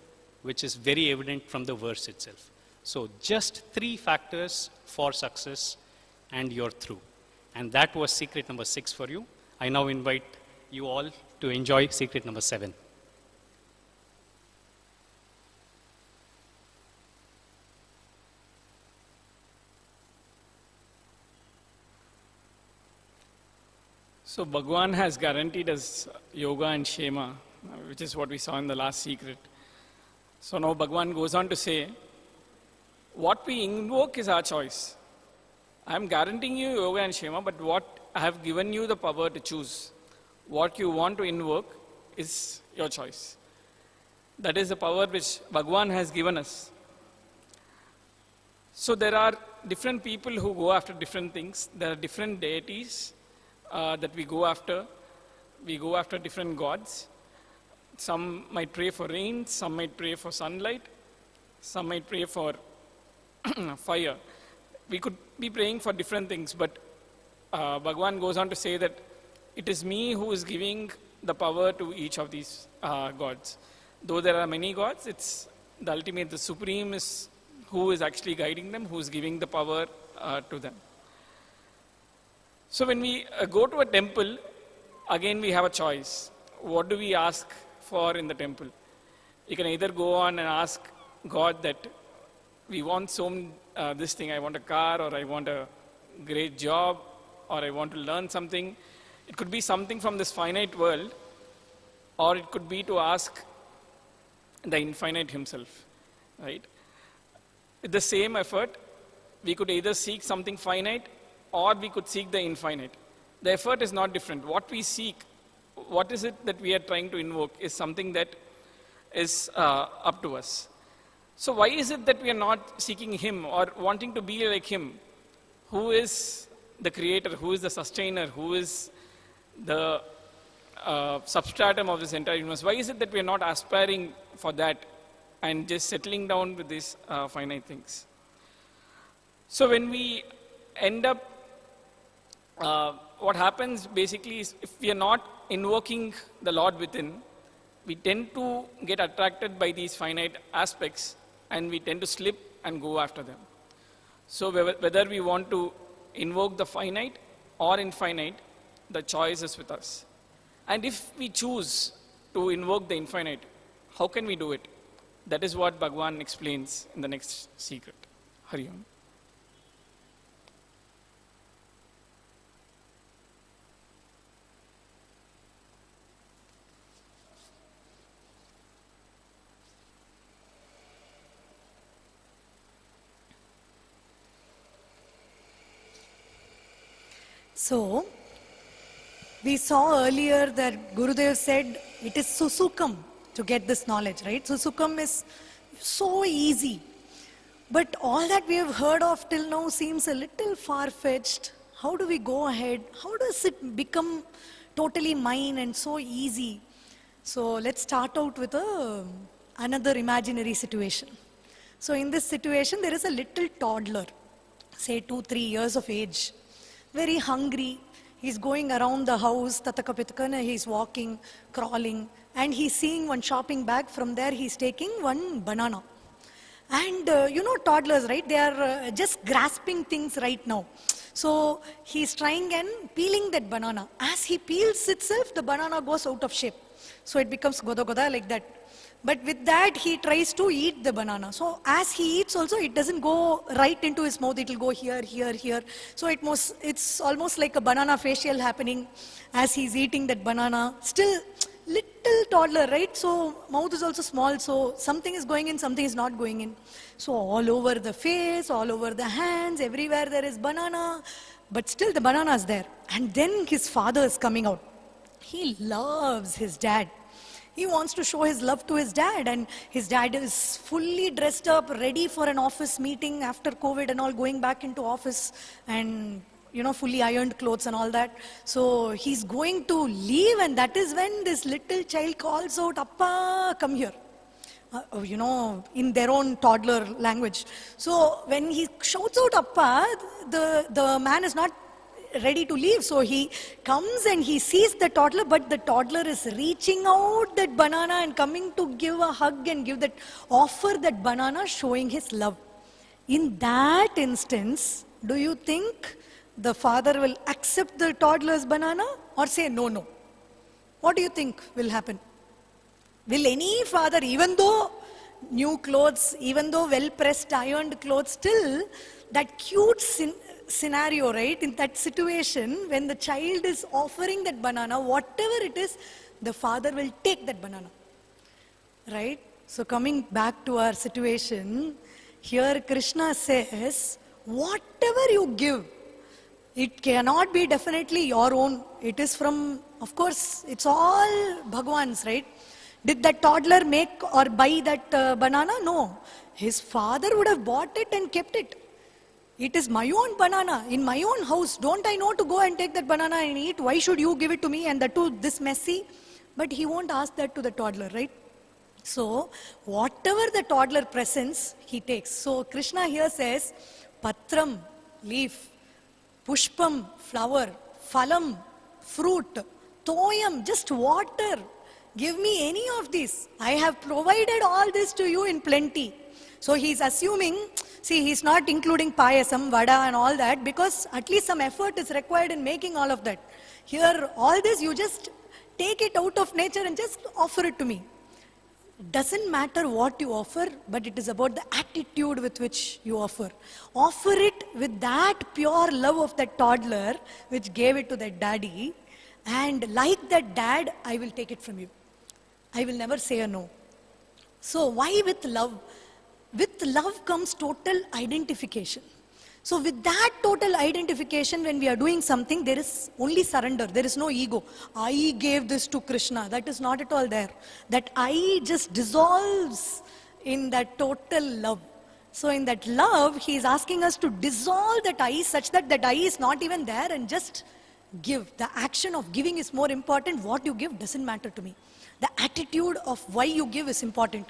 which is very evident from the verse itself. So just 3 factors for success and you're through. And that was secret number 6 for you. I now invite you all to enjoy secret number 7. So Bhagwan has guaranteed us yoga and Kshema, which is what we saw in the last secret. So now Bhagwan goes on to say, what we invoke is our choice. I am guaranteeing you yoga and Kshema, but what I have given you the power to choose. What you want to invoke is your choice. That is the power which Bhagwan has given us. So there are different people who go after different things. There are different deities that we go after. We go after different gods. Some might pray for rain, some might pray for sunlight, some might pray for fire. We could be praying for different things, but Bhagwan goes on to say that it is me who is giving the power to each of these gods. Though there are many gods, it's the ultimate, the supreme is who is actually guiding them, who is giving the power to them. So when we go to a temple, again we have a choice. What do we ask for in the temple? You can either go on and ask God that we want this thing, I want a car, or I want a great job, or I want to learn something. It could be something from this finite world, or it could be to ask the infinite himself, right? With the same effort, we could either seek something finite, or we could seek the infinite. The effort is not different. What we seek, what is it that we are trying to invoke, is something that is up to us. So why is it that we are not seeking him or wanting to be like him? Who is the creator, who is the sustainer, who is the substratum of this entire universe? Why is it that we are not aspiring for that and just settling down with these finite things? So when we end up what happens basically is if we are not invoking the Lord within, we tend to get attracted by these finite aspects and we tend to slip and go after them. So whether we want to invoke the finite or infinite, the choice is with us. And if we choose to invoke the infinite, how can we do it? That is what Bhagavan explains in the next secret. Hari Om. So, we saw earlier that Gurudev said it is susukam to get this knowledge, right? Susukam is so easy. But all that we have heard of till now seems a little far-fetched. How do we go ahead? How does it become totally mine and so easy? So let's start out with another imaginary situation. So in this situation, there is a little toddler, say 2-3 years of age, very hungry. He's going around the house, tatakapithakana, he's walking, crawling, and he's seeing one shopping bag. From there, he's taking one banana. And you know toddlers, right? They are just grasping things right now. So he's trying and peeling that banana. As he peels itself, the banana goes out of shape. So it becomes goda goda like that. But with that, he tries to eat the banana. So as he eats also, it doesn't go right into his mouth. It will go here, here, here. So it's almost like a banana facial happening as he's eating that banana. Still, little toddler, right? So mouth is also small. So something is going in, something is not going in. So all over the face, all over the hands, everywhere there is banana. But still the banana is there. And then his father is coming out. He loves his dad. He wants to show his love to his dad, and his dad is fully dressed up, ready for an office meeting after COVID and all, going back into office and, you know, fully ironed clothes and all that. So he's going to leave, and that is when this little child calls out, "Appa, come here." You know, in their own toddler language. So when he shouts out "Appa," the man is not ready to leave. So he comes and he sees the toddler, but the toddler is reaching out that banana and coming to give a hug and offer that banana, showing his love. In that instance, do you think the father will accept the toddler's banana or say no, no? What do you think will happen? Will any father, even though new clothes, even though well-pressed, ironed clothes, still that cute scenario, right? In that situation, when the child is offering that banana, whatever it is, the father will take that banana, right? So coming back to our situation, here Krishna says, whatever you give, it cannot be definitely your own. It is from, of course, it's all Bhagwan's, right? Did that toddler make or buy that banana? No. His father would have bought it and kept it. It is my own banana, in my own house. Don't I know to go and take that banana and eat? Why should you give it to me and that too this messy? But he won't ask that to the toddler, right? So, whatever the toddler presents, he takes. So, Krishna here says, Patram, leaf, Pushpam, flower, Phalam, fruit, Toyam, just water. Give me any of these. I have provided all this to you in plenty. So he's assuming, see, he's not including payasam, vada and all that, because at least some effort is required in making all of that. Here, all this, you just take it out of nature and just offer it to me. Doesn't matter what you offer, but it is about the attitude with which you offer. Offer it with that pure love of that toddler, which gave it to that daddy, and like that dad, I will take it from you. I will never say a no. So why with love? With love comes total identification. So with that total identification, when we are doing something, there is only surrender. There is no ego. I gave this to Krishna. That is not at all there. That I just dissolves in that total love. So in that love, he is asking us to dissolve that I such that that I is not even there and just give. The action of giving is more important. What you give doesn't matter to me. The attitude of why you give is important.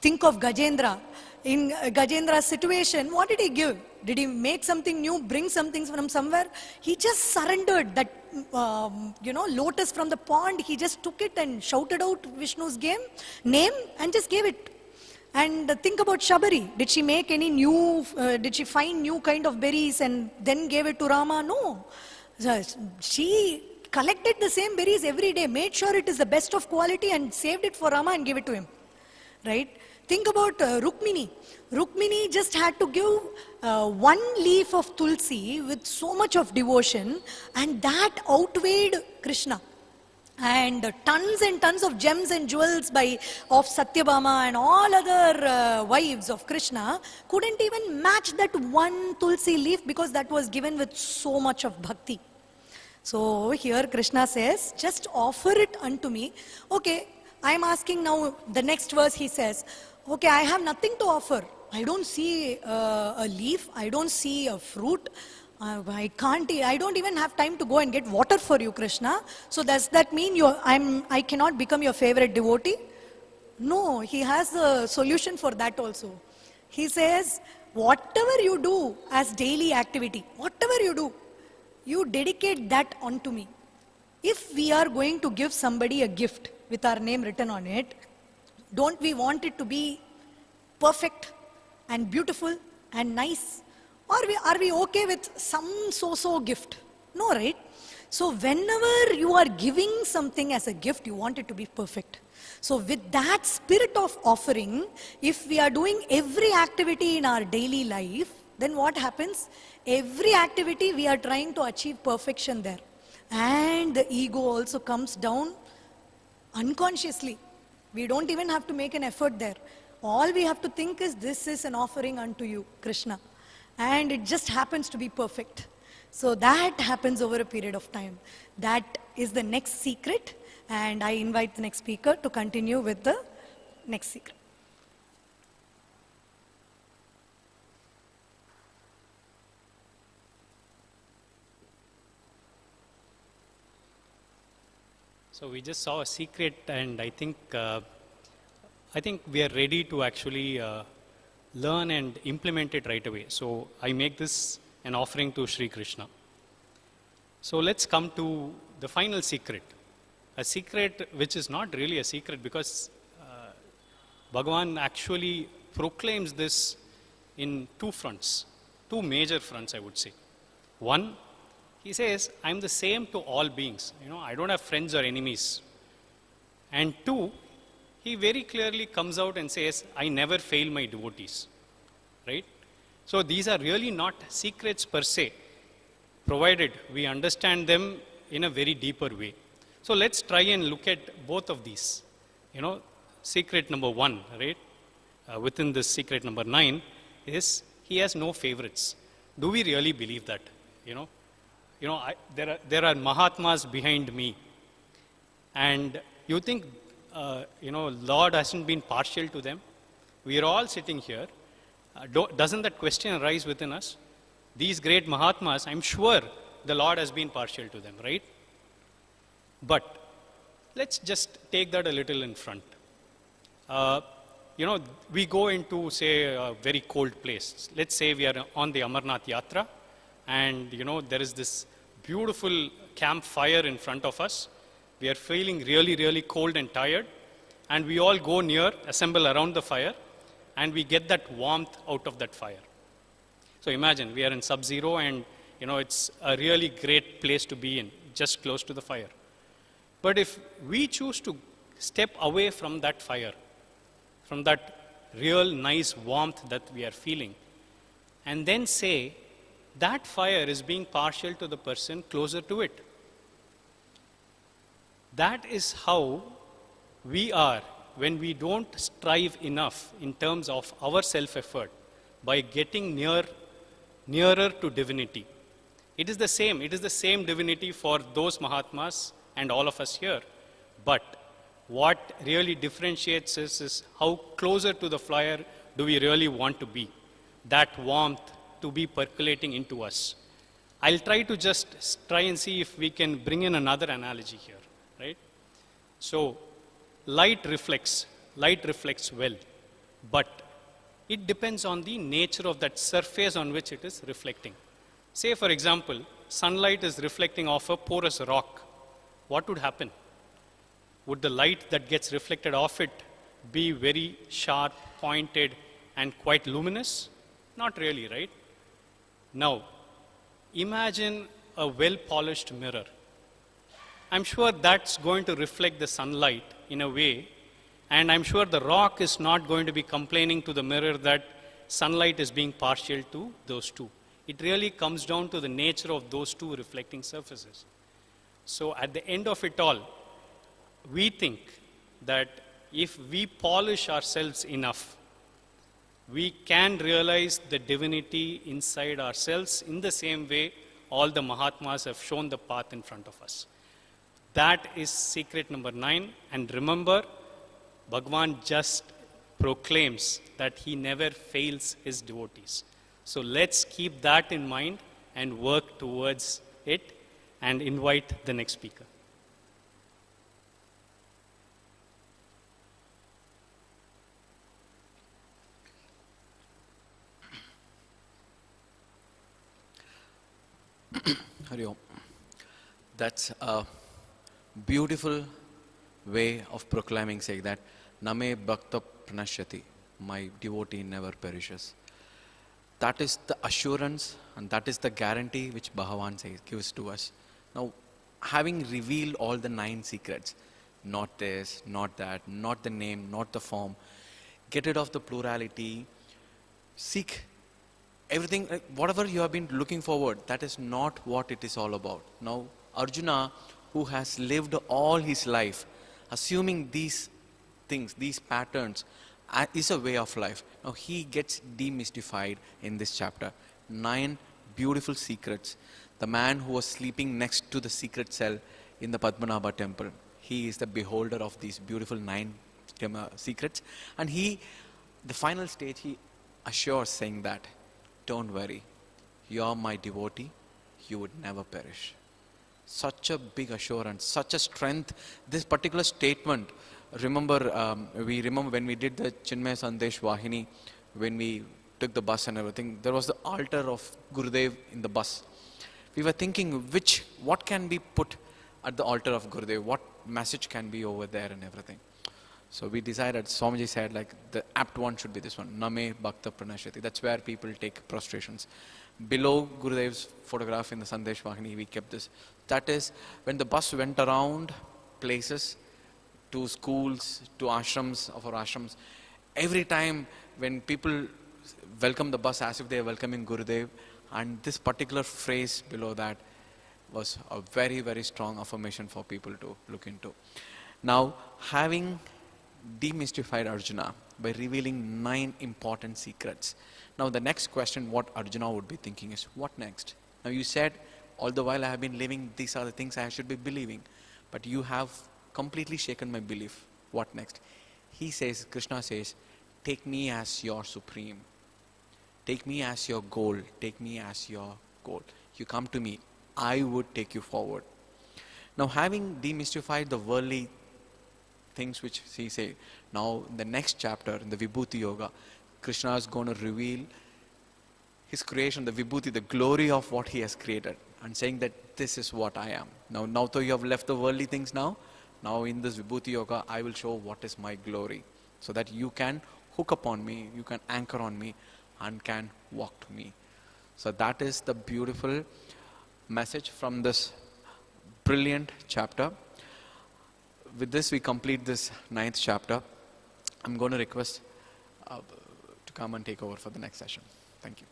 Think of Gajendra. In Gajendra's situation, what did he give? Did he make something new, bring something from somewhere? He just surrendered that, lotus from the pond. He just took it and shouted out Vishnu's name and just gave it. And think about Shabari. Did she make any new, did she find new kind of berries and then gave it to Rama? No. She collected the same berries every day, made sure it is the best of quality and saved it for Rama and gave it to him. Right? Think about Rukmini. Rukmini just had to give one leaf of tulsi with so much of devotion, and that outweighed Krishna. And tons of gems and jewels of Satyabhama and all other wives of Krishna couldn't even match that one tulsi leaf, because that was given with so much of bhakti. So here Krishna says, just offer it unto me. Okay, I am asking now, the next verse he says, okay, I have nothing to offer. I don't see a leaf, I don't see a fruit. I don't even have time to go and get water for you, Krishna. So does that mean I cannot become your favorite devotee? No, he has a solution for that also. He says, whatever you do as daily activity, whatever you do, you dedicate that onto me. If we are going to give somebody a gift with our name written on it, don't we want it to be perfect and beautiful and nice? Or are we okay with some so-so gift? No, right? So whenever you are giving something as a gift, you want it to be perfect. So with that spirit of offering, if we are doing every activity in our daily life, then what happens? Every activity we are trying to achieve perfection there. And the ego also comes down unconsciously. We don't even have to make an effort there. All we have to think is, this is an offering unto you, Krishna. And it just happens to be perfect. So that happens over a period of time. That is the next secret. And I invite the next speaker to continue with the next secret. So we just saw a secret, and I think we are ready to actually learn and implement it right away. So I make this an offering to Sri Krishna. So let's come to the final secret. A secret which is not really a secret, because Bhagavan actually proclaims this in two fronts, two major fronts, I would say. One, he says, I'm the same to all beings. I don't have friends or enemies. And two, he very clearly comes out and says, I never fail my devotees. Right? So these are really not secrets per se, provided we understand them in a very deeper way. So let's try and look at both of these. Secret number 1, right? Within this secret number 9 is, he has no favorites. Do we really believe that? There are Mahatmas behind me. And you think, Lord hasn't been partial to them? We are all sitting here. Doesn't that question arise within us? These great Mahatmas, I'm sure the Lord has been partial to them, right? But let's just take that a little in front. We go into, say, a very cold place. Let's say we are on the Amarnath Yatra, and, there is this beautiful campfire in front of us. We are feeling really, really cold and tired, and we all go near, assemble around the fire, and we get that warmth out of that fire. So imagine, we are in sub-zero, and, it's a really great place to be in, just close to the fire. But if we choose to step away from that fire, from that real nice warmth that we are feeling, and then say, that fire is being partial to the person closer to it. That is how we are when we don't strive enough in terms of our self-effort by getting nearer to divinity. It is the same divinity for those Mahatmas and all of us here. But what really differentiates us is how closer to the fire do we really want to be. That warmth to be percolating into us. I'll try to just try and see if we can bring in another analogy here, right? So, light reflects well. but it depends on the nature of that surface on which it is reflecting. Say, for example, sunlight is reflecting off a porous rock. What would happen? Would the light that gets reflected off it be very sharp, pointed, and quite luminous? Not really, right? Now, imagine a well-polished mirror. I'm sure that's going to reflect the sunlight in a way, and I'm sure the rock is not going to be complaining to the mirror that sunlight is being partial to those two. It really comes down to the nature of those two reflecting surfaces. So at the end of it all, we think that if we polish ourselves enough, we can realize the divinity inside ourselves in the same way all the Mahatmas have shown the path in front of us. That is secret number 9. And remember, Bhagavan just proclaims that he never fails his devotees. So let's keep that in mind and work towards it and invite the next speaker. Hari Om. That's a beautiful way of proclaiming, saying that Name Bhakta Pranashyati, my devotee never perishes. That is the assurance and that is the guarantee which Bhagavan says, gives to us. Now, having revealed all the 9 secrets, not this, not that, not the name, not the form, get rid of the plurality, seek everything, like whatever you have been looking forward, that is not what it is all about. Now, Arjuna, who has lived all his life, assuming these things, these patterns, is a way of life. Now, he gets demystified in this chapter. 9 beautiful secrets. The man who was sleeping next to the secret cell in the Padmanabha temple, he is the beholder of these beautiful 9 secrets. And he, the final stage, he assures, saying that, don't worry, you are my devotee, you would never perish. Such a big assurance, such a strength. This particular statement, we remember when we did the Chinmaya Sandesh Vahini, when we took the bus and everything, there was the altar of Gurudev in the bus. We were thinking what can be put at the altar of Gurudev, what message can be over there and everything. So we decided, Swamiji said, like, the apt one should be this one, Name Bhakta Pranashyati. That's where people take prostrations. Below Gurudev's photograph in the Sandesh Vahini, we kept this. That is, when the bus went around places, to schools, to ashrams, of our ashrams, every time when people welcome the bus as if they are welcoming Gurudev, and this particular phrase below that was a very, very strong affirmation for people to look into. Now, having demystified Arjuna by revealing 9 important secrets. Now the next question what Arjuna would be thinking is, what next? Now you said, all the while I have been living, these are the things I should be believing. But you have completely shaken my belief. What next? He says, Krishna says, take me as your supreme. Take me as your goal. Take me as your goal. You come to me, I would take you forward. Now having demystified the worldly things which he say, now in the next chapter, in the Vibhuti Yoga, Krishna is going to reveal his creation, the Vibhuti, the glory of what he has created, and saying that this is what I am. Now though you have left the worldly things now in this Vibhuti Yoga, I will show what is my glory, so that you can hook upon me, you can anchor on me, and can walk to me. So that is the beautiful message from this brilliant chapter. With this, we complete this 9th chapter. I'm going to request to come and take over for the next session. Thank you.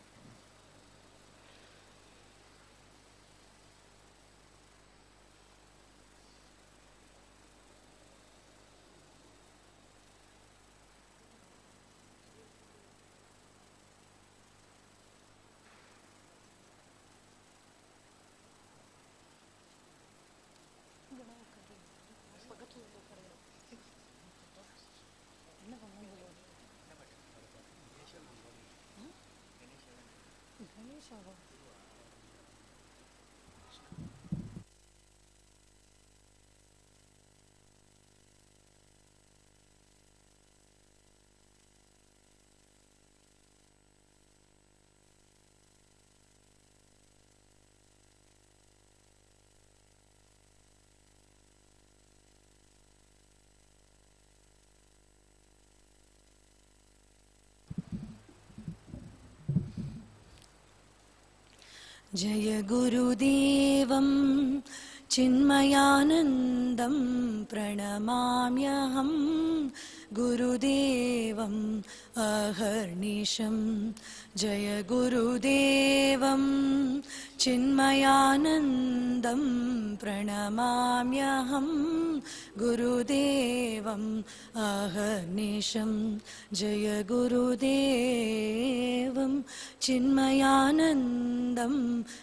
जय गुरुदेवं चिन्मयानन्दं प्रणमाम्यहं गुरुदेवम् अहर्निशं जय गुरुदेवं चिन्मयानन्दं प्रणमाम्यहं गुरुदेवम् अहर्निशं जय गुरुदेवं चिन्मयानन्दं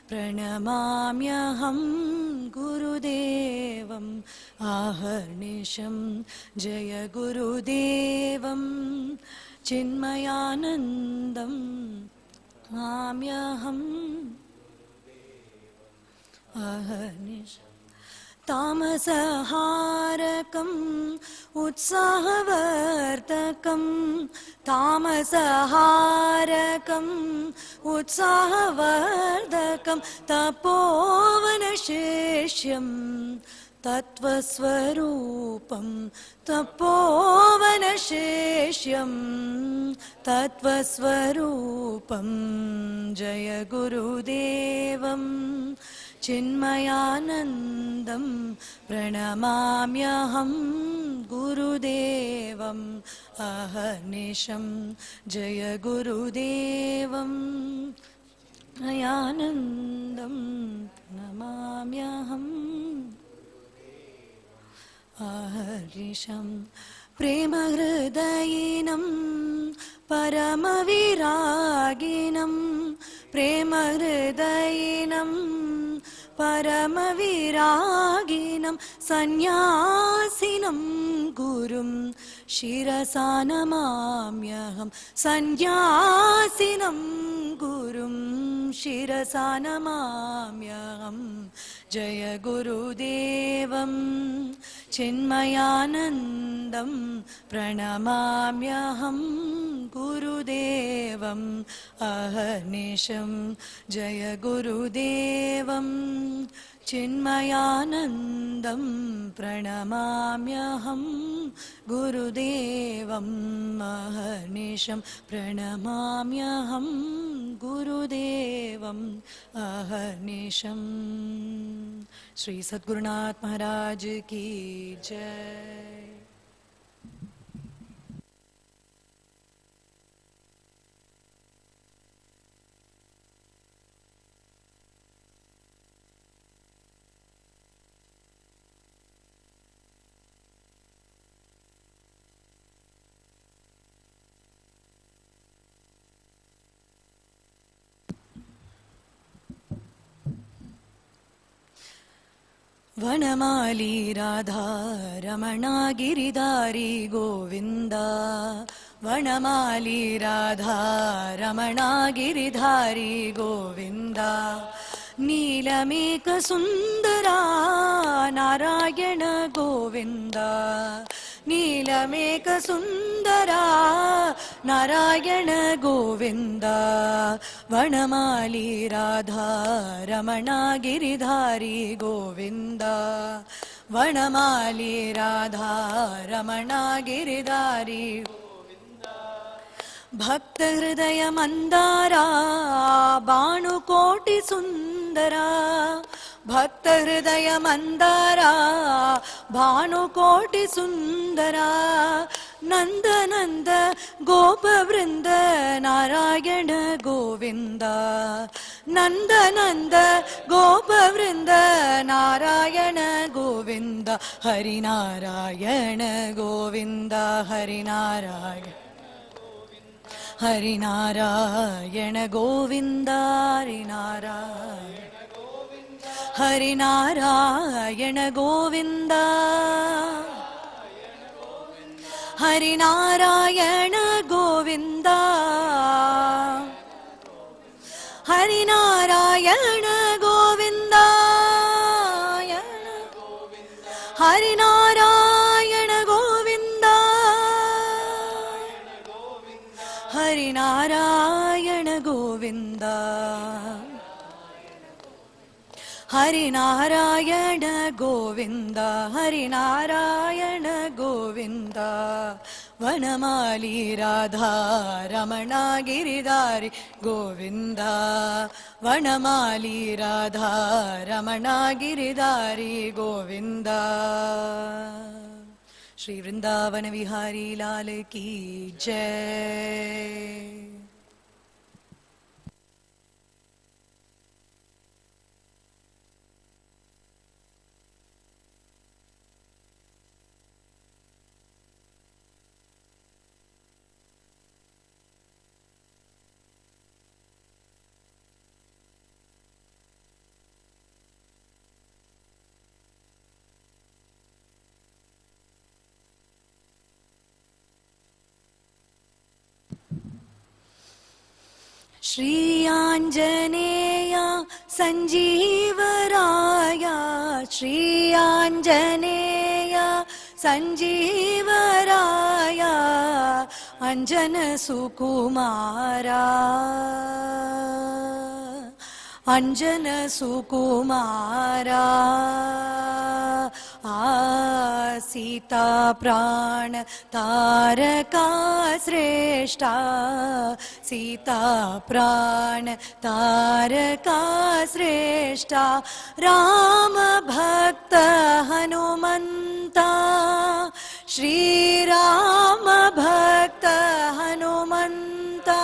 प्रणमाम्यहं गुरुदेवम् अहर्निशं जय गुरुदेवं चिन्मयानन्दं माम्यहम् अहर्निशम् तामसहारकम् उत्साहवर्धकम् तामसहारकम् उत्साहवर्धकं तपोवनशेष्यं तत्त्वस्वरूपं तपोवनशेष्यं तत्त्वस्वरूपं जय गुरुदेवं चिन्मयानन्दं प्रणमाम्यहं गुरुदेवम् अहर्निशं जय गुरुदेवं चिन्मयानन्दं प्रणमाम्यहम् अहर्निशं प्रेमहृदयिनं परमविरागिनं प्रेमहृदयिनं परमविरागिनं सन्न्यासिनं गुरुं शिरसा नमाम्यहं सन्न्यासिनं गुरुं शिरसा नमाम्यहं जय गुरुदेवं चिन्मयानन्दं प्रणमाम्यहं गुरुदेवम् अहर्निशं जय गुरुदेवं चिन्मयानन्दं प्रणमाम्यहं गुरुदेवम् अहर्निशं प्रणमाम्यहं गुरुदेवम् अहर्निशं श्री सद्गुरुनाथ महाराज की जय। वनमाली राधा रमणा गिरिधारी गोविंदा वनमाली राधा रमणा गिरिधारी गोविंदा नीलमेघ सुंदरा नारायण गोविंदा नीलमेघ सुंदरा नारायण गोविंदा वनमाली राधा रमणा गिरिधारी गोविंदा वनमाली राधा रमणा गिरिधारी भक्त हृदय मंदारा भानुकोटि सुंदरा भक्त हृदय मंदारा भानुकोटि सुंदरा नंद नंद गोप वृंद नारायण गोविंदा नंद नंद गोप वृंद Narayan Govinda Hari Narayan Govinda Hari Narayan Hari Narayan Govinda Hari Narayan Hari Narayan Govinda Hari Narayan Govinda Hari Narayan Govinda Hari Narayan Govinda Hari Narayan Govinda Hari Narayan Govinda Hari Narayan Govinda Vanamali Radha Ramana Giridhari Govinda. Vanamali Radha Ramana Giridhari Govinda. Shri Vrindavana Vihari Lal Ki Jai. Shri Anjaneya Sanjeevaraya, Shri Anjaneya Sanjeevaraya, Anjana Sukumara, Anjana Sukumara. Sita Prana Taraka Sreshta, Sita Prana Taraka Sreshta, Rama Bhakta Hanumanta, Shri Rama Bhakta Hanumanta,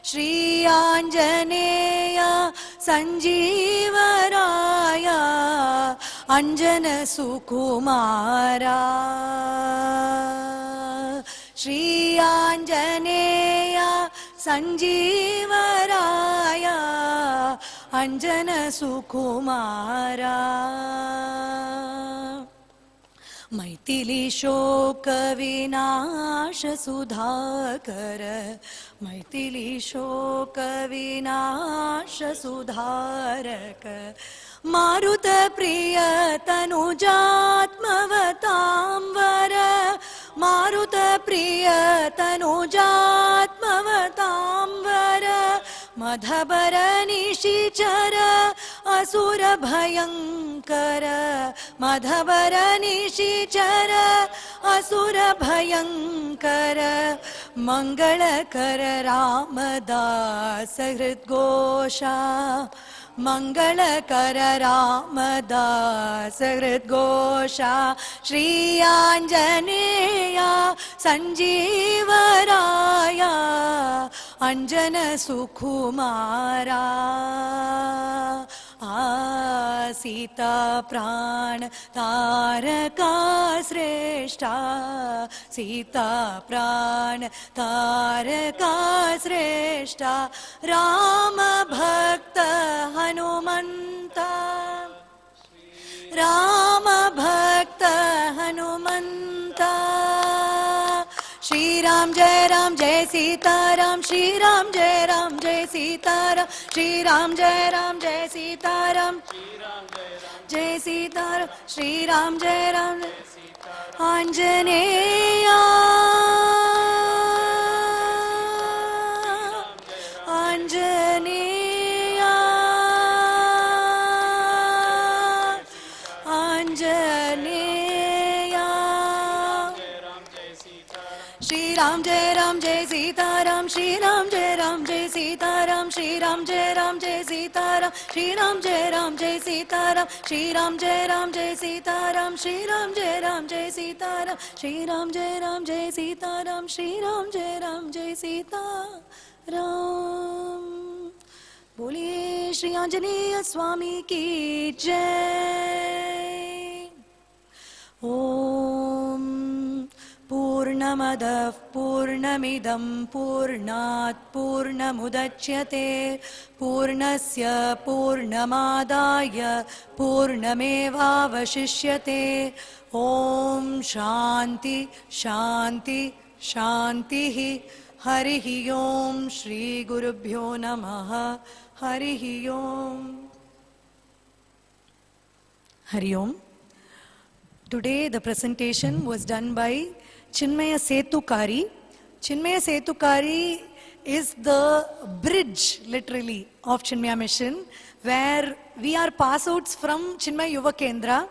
Shri Anjaneya Sanjeevaraya, Anjana Sukumara, Shri Anjaneya Sanjeevaraya, Anjana Sukumara. Maitili Shoka Vinasha Sudhakara, Maitili Shoka Vinasha Sudharaka, Maruta Priya Tanujatmavatamvara, Maruta Priya Tanujatmavatamvara, Madhabara Nishichara Asura Bhayankara, Madhabara Nishichara Asura Bhayankara, Mangalakara Ramadasa Hridghosha, Mangalakara Ramadasa Hridghosha, Shri Anjaneya Sanjeevaraya, Anjana Sukumara. Sita Prana Taraka Sreshta, Sita Prana Taraka Sreshta, Rama Bhakta Hanumanta, Rama Bhakta Hanumanta. Shri Ram Jai Sita Ram, Shri Ram Jai Sita Ram, Shri Ram Jai Sita Ram, Jai Sita Ram, Shri Ram Jai Anjaneya, Anjaneya, Anjaneya. Shri Ram Jai Sita Ram, Shri Ram Jai Sita Ram, Shri Ram Jai Sita Ram, Shri Ram Jai Sita Ram, Shri Ram Jai Sita Ram, Shri Ram Jai Sita Ram, Shri Ram Jai Sita Ram, Shri Ram Jai Sita Ram. Boliye Shri Anjaneya Swami ki Jai. Om Purnamadah Purnamidam Purnat Purnamudachyate Purnasya Purnamadaya Purnamevavashishyate. Om Shanti Shanti Shantihi. Harihi Om. Shri Gurubhyo Namaha. Harihi Om. Hari Om. Today the presentation was done by Chinmaya Sethu Kari. Chinmaya Sethu Kari is the bridge, literally, of Chinmaya Mission, where we are pass outs from Chinmaya Yuva Kendra,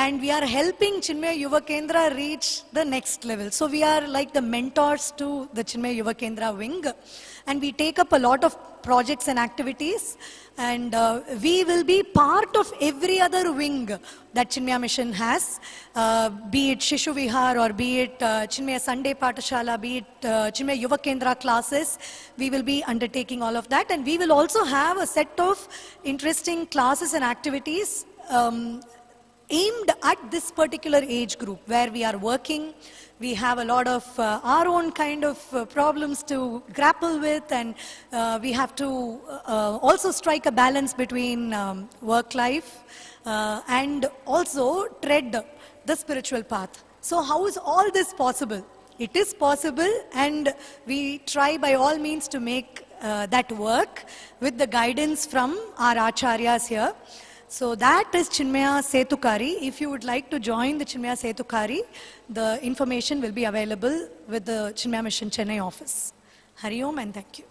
and we are helping Chinmaya Yuva Kendra reach the next level. So we are like the mentors to the Chinmaya Yuva Kendra wing, and we take up a lot of projects and activities, and we will be part of every other wing that Chinmaya Mission has, be it Shishu Vihar or be it Chinmaya Sunday Patashala, be it Chinmaya Yuva Kendra classes. We will be undertaking all of that, and we will also have a set of interesting classes and activities aimed at this particular age group where we are working. We have a lot of our own kind of problems to grapple with, and we have to also strike a balance between work life and also tread the spiritual path. So how is all this possible? It is possible, and we try by all means to make that work with the guidance from our acharyas here. So that is Chinmaya Sethu Kari. If you would like to join the Chinmaya Sethu Kari, the information will be available with the Chinmaya Mission Chennai office. Hari Om and thank you.